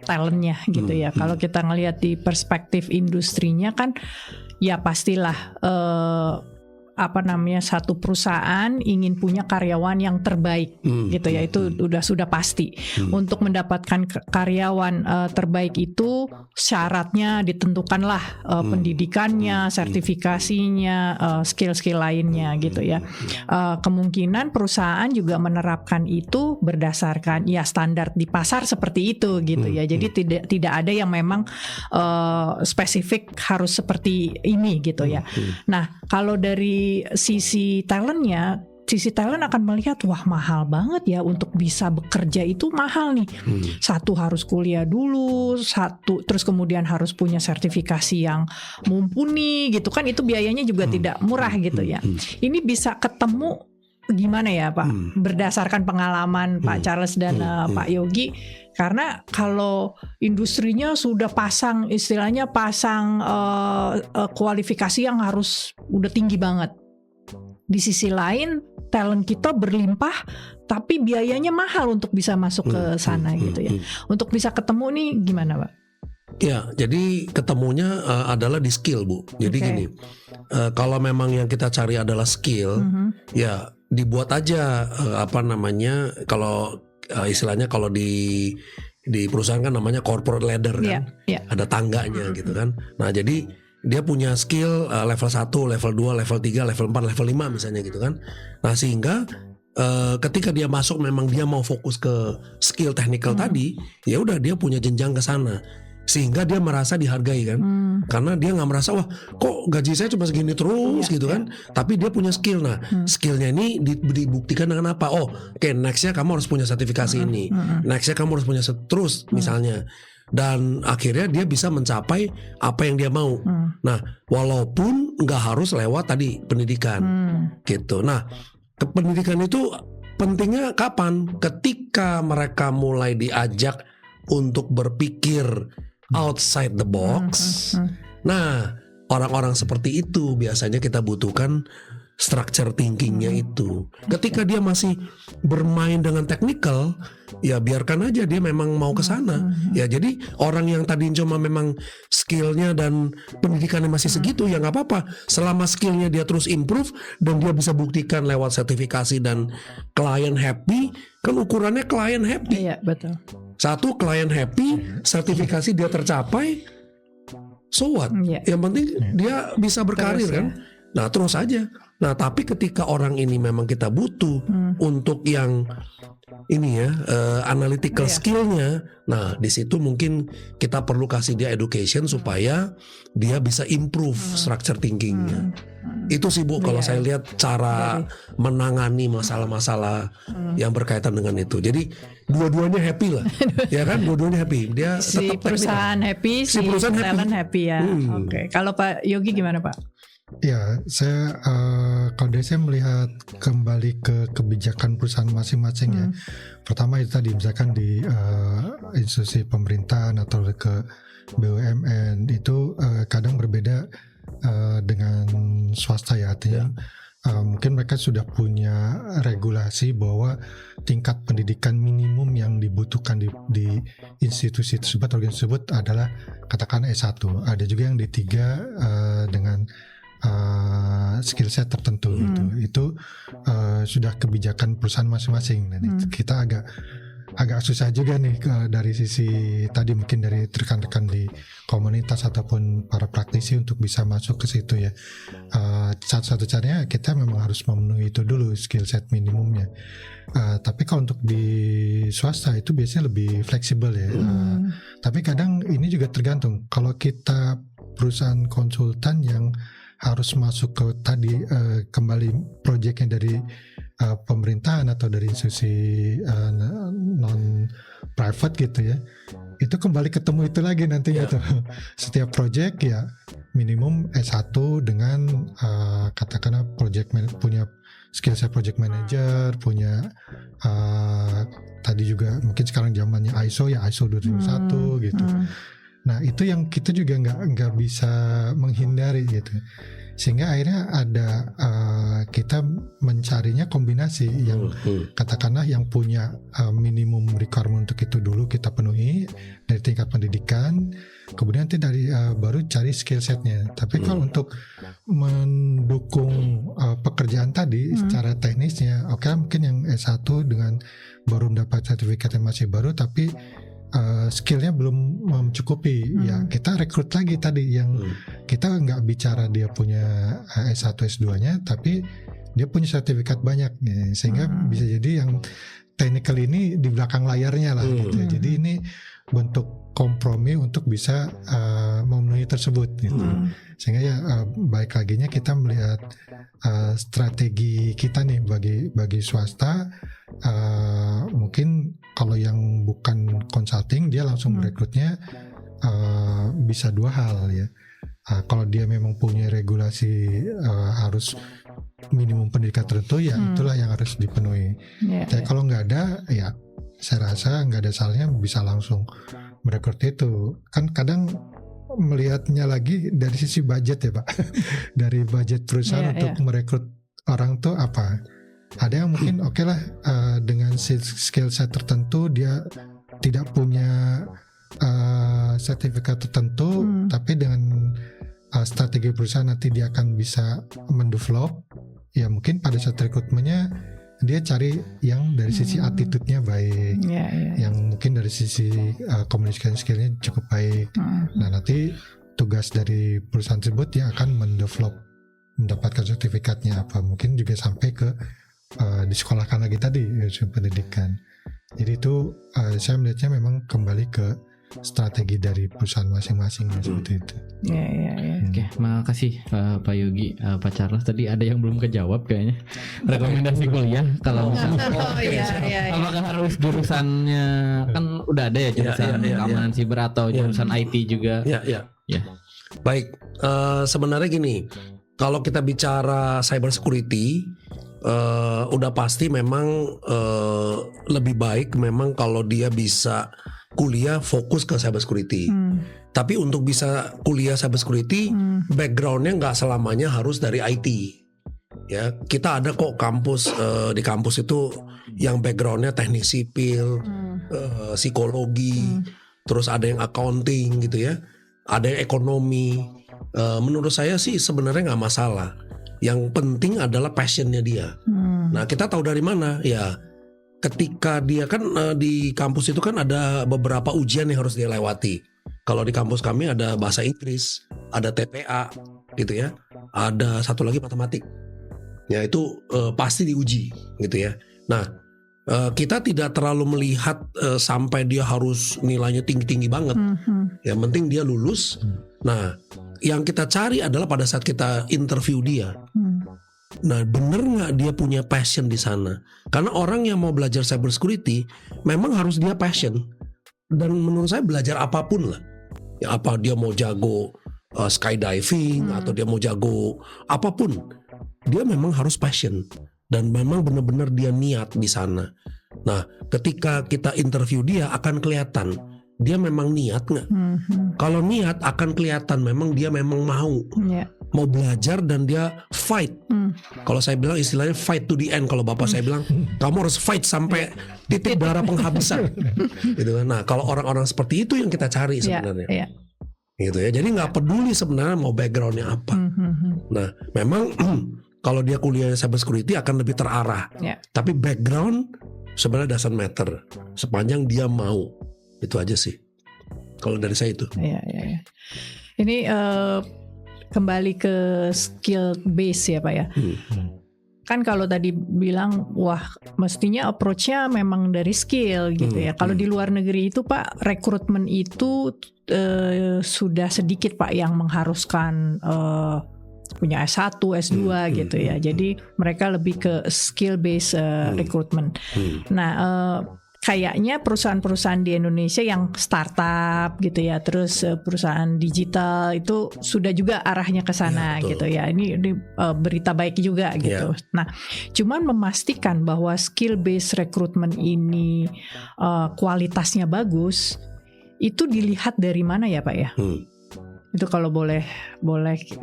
talentnya gitu ya. Kalau kita ngelihat di perspektif industrinya kan ya pastilah satu perusahaan ingin punya karyawan yang terbaik gitu ya, itu sudah pasti. Untuk mendapatkan karyawan terbaik itu syaratnya ditentukanlah pendidikannya, sertifikasinya, skill-skill lainnya gitu ya. Kemungkinan perusahaan juga menerapkan itu berdasarkan ya standar di pasar seperti itu gitu ya. Jadi tidak ada yang memang spesifik harus seperti ini gitu ya. Nah, kalau dari sisi talentnya, sisi talent akan melihat, wah mahal banget ya untuk bisa bekerja itu mahal nih. Satu harus kuliah dulu, terus kemudian harus punya sertifikasi yang mumpuni gitu kan, itu biayanya juga tidak murah gitu ya. Ini bisa ketemu gimana ya Pak, berdasarkan pengalaman Pak Charles dan Pak Yogi. Karena kalau industrinya sudah pasang kualifikasi yang harus udah tinggi banget. Di sisi lain talent kita berlimpah tapi biayanya mahal untuk bisa masuk ke sana gitu ya. Untuk bisa ketemu nih gimana Pak? Ya, jadi ketemunya adalah di skill Bu. Jadi gini, kalau memang yang kita cari adalah skill, ya dibuat aja kalau istilahnya kalau di perusahaan kan namanya corporate ladder kan, ada tangganya gitu kan. Nah jadi dia punya skill level 1, level 2, level 3, level 4, level 5 misalnya gitu kan. Nah sehingga ketika dia masuk memang dia mau fokus ke skill technical tadi, ya udah dia punya jenjang ke sana. Sehingga dia merasa dihargai kan, karena dia nggak merasa wah kok gaji saya cuma segini terus gitu kan, tapi dia punya skill. Nah skillnya ini dibuktikan dengan apa? Oke, nextnya kamu harus punya sertifikasi ini, nextnya kamu harus punya terus misalnya, dan akhirnya dia bisa mencapai apa yang dia mau. Nah walaupun nggak harus lewat tadi pendidikan gitu. Nah pendidikan itu pentingnya kapan? Ketika mereka mulai diajak untuk berpikir outside the box. Nah, orang-orang seperti itu biasanya kita butuhkan structure thinkingnya itu. Ketika dia masih bermain dengan technical, ya biarkan aja dia memang mau ke sana. Ya jadi orang yang tadi cuma memang skillnya dan pendidikannya masih segitu, ya nggak apa-apa. Selama skillnya dia terus improve dan dia bisa buktikan lewat sertifikasi dan klien happy, kan ukurannya klien happy. Iya betul. Satu, klien happy, sertifikasi dia tercapai, so what? Yang penting dia bisa berkarir terus, kan. Nah terus aja. Nah tapi ketika orang ini memang kita butuh untuk yang ini ya analytical skillnya, nah di situ mungkin kita perlu kasih dia education supaya dia bisa improve structure thinkingnya. Itu sih Bu kalau saya lihat cara menangani masalah-masalah yang berkaitan dengan itu. Jadi dua-duanya happy lah, ya kan? Dua-duanya happy. Dia si tetap perusahaan happy, si talent happy ya. Oke. Kalau Pak Yogi gimana Pak? Ya, saya kalau dari saya melihat kembali ke kebijakan perusahaan masing-masing ya. Pertama itu tadi misalkan di institusi pemerintahan atau ke BUMN itu kadang berbeda dengan swasta ya, artinya mungkin mereka sudah punya regulasi bahwa tingkat pendidikan minimum yang dibutuhkan di institusi tersebut, organisasi tersebut adalah katakan S1. Ada juga yang D3 dengan skill set tertentu gitu. Itu sudah kebijakan perusahaan masing-masing. Dan kita agak susah juga nih dari sisi tadi mungkin dari rekan-rekan di komunitas ataupun para praktisi untuk bisa masuk ke situ ya. Satu-satu caranya kita memang harus memenuhi itu dulu skill set minimumnya. Tapi kalau untuk di swasta itu biasanya lebih fleksibel ya. Tapi kadang ini juga tergantung. Kalau kita perusahaan konsultan yang harus masuk ke tadi kembali proyeknya dari pemerintahan atau dari institusi non private gitu ya, itu kembali ketemu itu lagi nantinya tuh. Setiap proyek ya minimum S1 dengan katakanlah punya skill set project manager, punya tadi juga mungkin sekarang zamannya ISO ya, ISO 27001 gitu. Nah itu yang kita juga nggak bisa menghindari gitu. Sehingga akhirnya ada kita mencarinya kombinasi yang katakanlah yang punya minimum requirement untuk itu dulu kita penuhi dari tingkat pendidikan, kemudian nanti dari baru cari skill setnya. Tapi kalau untuk mendukung pekerjaan tadi secara teknisnya, oke, mungkin yang S1 dengan baru mendapat sertifikat yang masih baru tapi skillnya belum mencukupi, ya kita rekrut lagi tadi yang kita nggak bicara dia punya S1 S2-nya tapi dia punya sertifikat banyak ya, sehingga bisa jadi yang technical ini di belakang layarnya lah gitu. Jadi ini bentuk kompromi untuk bisa memenuhi tersebut gitu. Sehingga ya baik laginya kita melihat strategi kita nih bagi swasta, mungkin kalau yang bukan consulting dia langsung merekrutnya bisa dua hal ya. Kalau dia memang punya regulasi harus minimum pendidikan tertentu ya itulah yang harus dipenuhi. Tapi kalau nggak ada ya saya rasa nggak ada salahnya bisa langsung merekrut itu. Kan kadang melihatnya lagi dari sisi budget ya Pak. Dari budget perusahaan untuk merekrut orang tuh apa. Ada yang mungkin oke lah dengan skill set tertentu dia tidak punya sertifikat tertentu, tapi dengan strategi perusahaan nanti dia akan bisa mendevelop. Ya mungkin pada saat rekrutmennya dia cari yang dari sisi attitude-nya baik, yang mungkin dari sisi communication skill-nya cukup baik. Nah nanti tugas dari perusahaan tersebut dia akan mendevelop, mendapatkan sertifikatnya apa, mungkin juga sampai ke disekolahkan lagi tadi pendidikan. Jadi itu saya melihatnya memang kembali ke strategi dari perusahaan masing-masing seperti itu. Oke, makasih Pak Yogi, Pak Charles. Tadi ada yang belum kejawab kayaknya. Rekomendasi kuliah kalau apakah harus jurusannya, kan udah ada ya jurusan keamanan siber atau jurusan IT juga. Ya. Baik, sebenarnya gini, kalau kita bicara cyber security, udah pasti memang lebih baik memang kalau dia bisa kuliah fokus ke cyber security. Tapi untuk bisa kuliah cyber security, backgroundnya nggak selamanya harus dari IT. Ya, kita ada kok kampus di kampus itu yang backgroundnya teknik sipil, psikologi, terus ada yang accounting gitu ya, ada yang ekonomi. Menurut saya sih sebenarnya nggak masalah. Yang penting adalah passionnya dia. Nah kita tahu dari mana ya? Ketika dia kan di kampus itu kan ada beberapa ujian yang harus dia lewati. Kalau di kampus kami ada bahasa Inggris, ada TPA gitu ya, ada satu lagi matematik. Ya itu pasti diuji gitu ya. Nah kita tidak terlalu melihat sampai dia harus nilainya tinggi-tinggi banget. Yang penting dia lulus. Nah yang kita cari adalah pada saat kita interview dia. Nah, bener nggak dia punya passion di sana? Karena orang yang mau belajar cyber security memang harus dia passion. Dan menurut saya belajar apapun lah. Ya apa dia mau jago skydiving atau dia mau jago apapun, dia memang harus passion dan memang benar-benar dia niat di sana. Nah, ketika kita interview dia akan kelihatan dia memang niat nggak. Kalau niat akan kelihatan memang dia memang mau. mau belajar dan dia fight. Kalau saya bilang istilahnya fight to the end. Kalau bapak saya bilang kamu harus fight sampai titik darah penghabisan. Gitu kan. Nah kalau orang-orang seperti itu yang kita cari sebenarnya. Gitu ya. Jadi nggak peduli sebenarnya mau backgroundnya apa. Nah memang kalau dia kuliah cyber security akan lebih terarah. Tapi background sebenarnya doesn't matter sepanjang dia mau. Itu aja sih. Kalau dari saya itu. Iya. Ini kembali ke skill base ya Pak ya. Kan kalau tadi bilang wah mestinya approach-nya memang dari skill gitu ya. Kalau di luar negeri itu Pak rekrutmen itu sudah sedikit Pak yang mengharuskan punya S1, S2 gitu ya. Jadi mereka lebih ke skill based recruitment. Nah, kayaknya perusahaan-perusahaan di Indonesia yang startup gitu ya, terus perusahaan digital itu sudah juga arahnya ke sana gitu ya. Ini berita baik juga gitu. Nah, cuman memastikan bahwa skill based recruitment ini kualitasnya bagus, itu dilihat dari mana ya Pak ya? Itu kalau boleh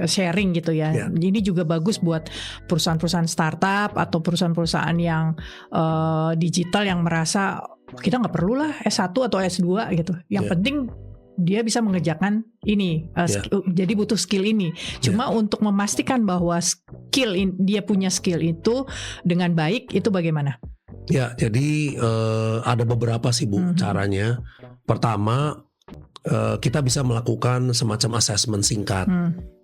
sharing gitu ya. Ini juga bagus buat perusahaan-perusahaan startup atau perusahaan-perusahaan yang digital yang merasa kita nggak perlu lah S1 atau S2 gitu. Yang penting dia bisa mengerjakan ini. Jadi butuh skill ini. Cuma untuk memastikan bahwa dia punya skill itu dengan baik itu bagaimana? Ya, jadi ada beberapa sih Bu caranya. Pertama kita bisa melakukan semacam assessment singkat.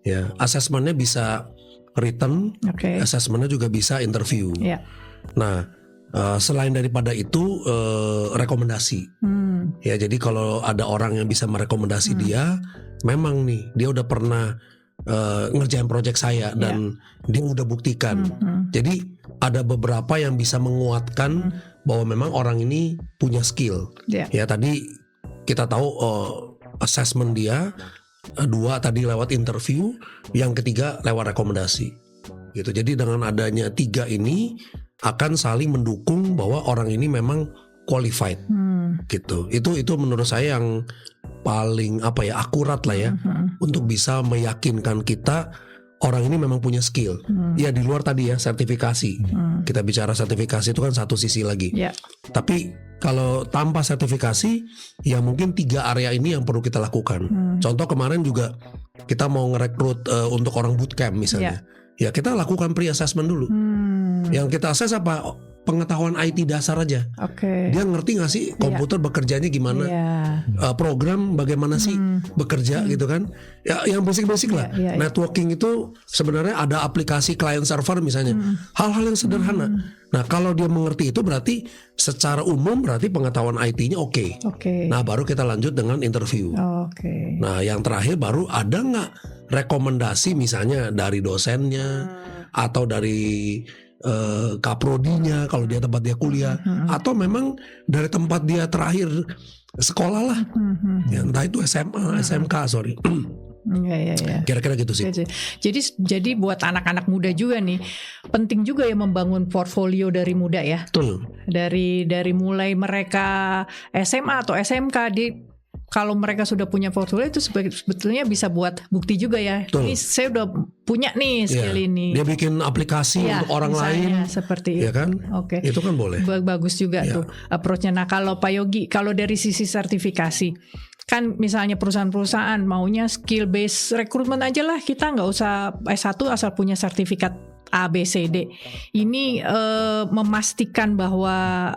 Ya, assessmentnya bisa written, assessmentnya juga bisa interview. Nah, selain daripada itu rekomendasi. Ya, jadi kalau ada orang yang bisa merekomendasi dia, memang nih dia udah pernah ngerjain project saya dan dia udah buktikan. Jadi ada beberapa yang bisa menguatkan bahwa memang orang ini punya skill. Ya, tadi kita tahu assessment dia, 2 tadi lewat interview, yang ketiga lewat rekomendasi. Gitu. Jadi dengan adanya 3 ini akan saling mendukung bahwa orang ini memang qualified. Gitu. Itu menurut saya yang paling akurat lah ya untuk bisa meyakinkan kita orang ini memang punya skill. Ya di luar tadi ya sertifikasi. Kita bicara sertifikasi itu kan satu sisi lagi. Tapi kalau tanpa sertifikasi, ya mungkin 3 area ini yang perlu kita lakukan. Contoh kemarin juga kita mau ngerekrut untuk orang bootcamp misalnya. Ya kita lakukan pre-assessment dulu. Yang kita assess apa? Pengetahuan IT dasar aja. Dia ngerti gak sih komputer bekerjanya gimana? Program bagaimana sih bekerja gitu kan? Ya yang basic-basic lah. Networking itu sebenarnya ada aplikasi client server misalnya. Hal-hal yang sederhana. Nah kalau dia mengerti itu berarti secara umum berarti pengetahuan IT-nya oke. Nah baru kita lanjut dengan interview. Nah yang terakhir baru ada nggak rekomendasi misalnya dari dosennya atau dari kaprodinya kalau dia tempat dia kuliah atau memang dari tempat dia terakhir sekolah lah. Ya, entah itu SMA, SMK sorry. Kira-kira gitu sih. Jadi buat anak-anak muda juga nih penting juga ya membangun portfolio dari muda ya. Betul. Dari mulai mereka SMA atau SMK kalau mereka sudah punya portfolio itu sebetulnya bisa buat bukti juga ya. Betul. Ini saya udah punya nih skill ini. Dia bikin aplikasi untuk orang lain seperti itu. Ya kan? Itu kan boleh. Bagus juga tuh approach-nya. Nah, kalau Pak Yogi, kalau dari sisi sertifikasi kan misalnya perusahaan-perusahaan maunya skill based recruitment aja lah, kita nggak usah S1 asal punya sertifikat A, B, C, D. Ini memastikan bahwa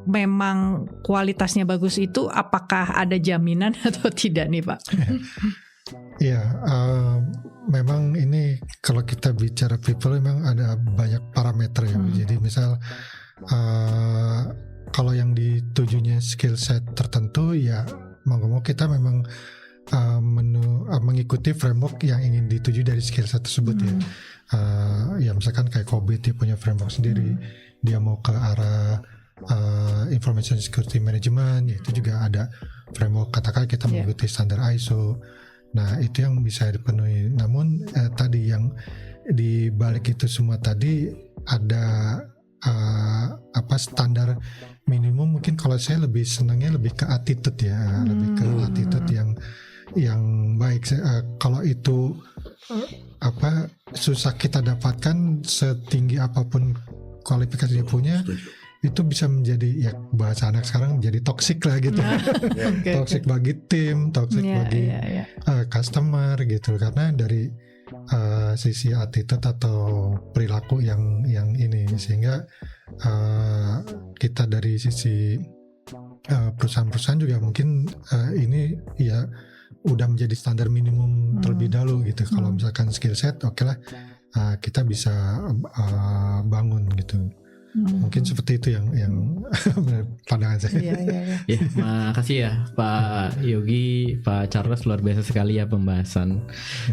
memang kualitasnya bagus itu apakah ada jaminan atau tidak nih Pak? Iya, memang ini kalau kita bicara people memang ada banyak parameter ya. Jadi misal kalau yang ditujunya skill set tertentu ya mau gak mau kita memang mengikuti framework yang ingin dituju dari skill set tersebut ya. Ya misalkan kayak COVID dia punya framework sendiri, dia mau ke arah information security management, ya itu juga ada framework, katakan kita mengikuti standar ISO. Nah itu yang bisa dipenuhi. Namun tadi yang di balik itu semua tadi ada standar minimum. Mungkin kalau saya lebih senangnya lebih ke attitude ya, lebih ke attitude yang baik. Kalau itu susah kita dapatkan, setinggi apapun kualifikasi dia punya, itu bisa menjadi, ya bahasa anak sekarang, menjadi toksik lah gitu. Toksik bagi tim, toksik bagi customer gitu, karena dari sisi attitude atau perilaku yang ini, sehingga kita dari sisi perusahaan-perusahaan juga mungkin ini ya udah menjadi standar minimum terlebih dahulu gitu. Kalau misalkan skill set, oke lah, kita bisa bangun gitu. Mungkin seperti itu yang pandangan saya. Ya, makasih ya Pak Yogi, Pak Charles, luar biasa sekali ya pembahasan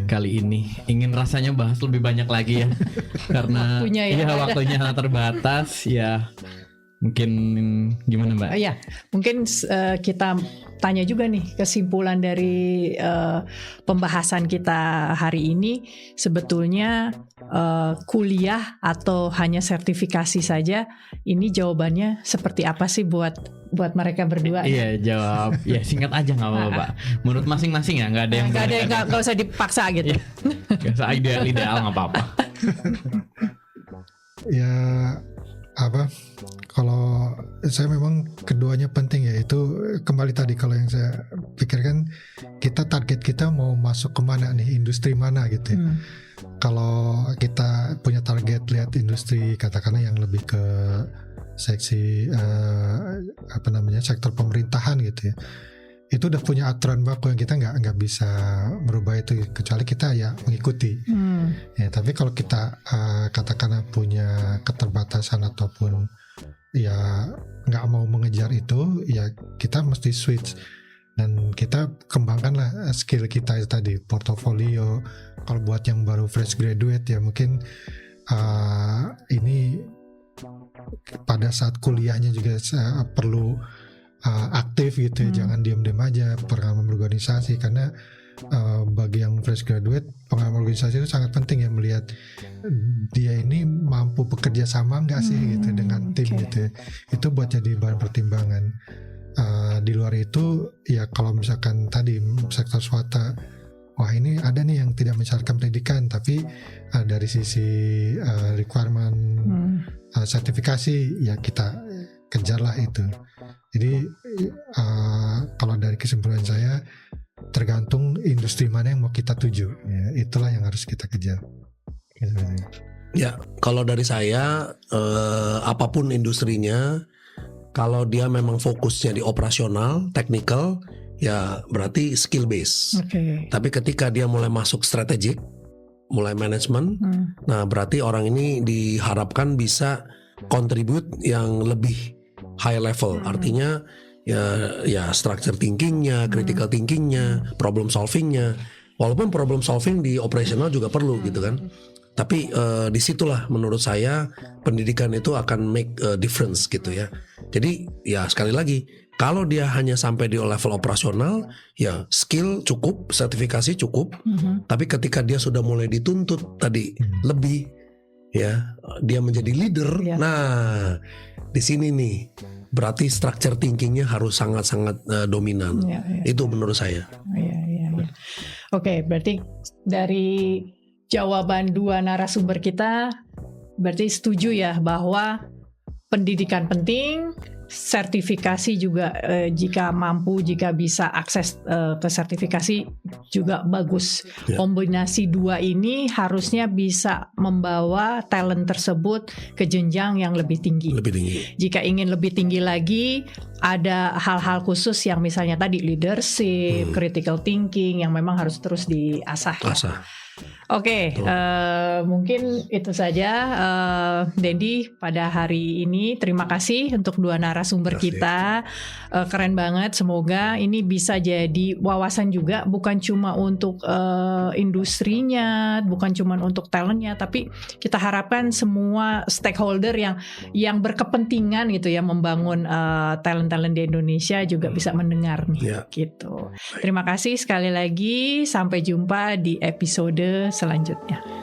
kali ini. Ingin rasanya bahas lebih banyak lagi ya, karena waktunya terbatas ya. Mungkin gimana Mbak? Ya, mungkin kita tanya juga nih kesimpulan dari pembahasan kita hari ini. Sebetulnya kuliah atau hanya sertifikasi saja, ini jawabannya seperti apa sih buat mereka berdua? Iya, jawab ya singkat aja nggak apa-apa Pak. Menurut masing-masing ya, nggak ada yang nggak usah dipaksa gitu. Nggak usah ideal nggak apa-apa. Ya kalau saya memang keduanya penting ya. Itu kembali tadi, kalau yang saya pikirkan, kita target kita mau masuk kemana nih, industri mana gitu ya. Kalau kita punya target lihat industri katakanlah yang lebih ke seksi sektor pemerintahan gitu ya, itu udah punya aturan baku yang kita nggak bisa merubah itu, kecuali kita ya mengikuti. Ya, tapi kalau kita katakanlah punya keterbatasan ataupun ya nggak mau mengejar itu, ya kita mesti switch dan kita kembangkanlah skill kita itu tadi, portofolio. Kalau buat yang baru fresh graduate ya mungkin ini pada saat kuliahnya juga perlu aktif gitu ya, jangan diam-diam aja, pengalaman berorganisasi, karena bagi yang fresh graduate pengalaman organisasi itu sangat penting ya, melihat dia ini mampu bekerja sama nggak sih gitu dengan tim gitu ya. Itu buat jadi bahan pertimbangan. Di luar itu ya kalau misalkan tadi sektor swasta, wah ini ada nih yang tidak mensyaratkan pendidikan, tapi dari sisi requirement sertifikasi ya kita kejarlah itu. Jadi kalau dari kesimpulan saya, tergantung industri mana yang mau kita tuju ya, itulah yang harus kita kejar. Ya, kalau dari saya apapun industrinya, kalau dia memang fokusnya di operasional, technical, ya berarti skill base. Tapi ketika dia mulai masuk strategik, mulai manajemen, nah berarti orang ini diharapkan bisa contribute yang lebih high level. Artinya ya structure thinkingnya, critical thinkingnya, problem solvingnya. Walaupun problem solving di operasional juga perlu gitu kan. Tapi disitulah menurut saya pendidikan itu akan make a difference gitu ya. Jadi ya sekali lagi, kalau dia hanya sampai di level operasional, ya skill cukup, sertifikasi cukup. Tapi ketika dia sudah mulai dituntut tadi lebih, ya dia menjadi leader. Nah di sini nih berarti structure thinkingnya harus sangat-sangat dominan. Itu menurut saya. Oke, berarti dari jawaban dua narasumber kita, berarti setuju ya bahwa pendidikan penting, sertifikasi juga jika mampu, jika bisa akses ke sertifikasi juga bagus. Kombinasi dua ini harusnya bisa membawa talent tersebut ke jenjang yang lebih tinggi. Jika ingin lebih tinggi lagi, ada hal-hal khusus yang misalnya tadi leadership, critical thinking yang memang harus terus diasah. Oke, mungkin itu saja Dendi pada hari ini. Terima kasih untuk dua narasumber kita, keren banget. Semoga ini bisa jadi wawasan juga, bukan cuma untuk industrinya, bukan cuma untuk talentnya, tapi kita harapkan semua stakeholder yang berkepentingan gitu ya membangun talent-talent di Indonesia juga bisa mendengar nih, gitu. Terima kasih sekali lagi. Sampai jumpa di episode selanjutnya.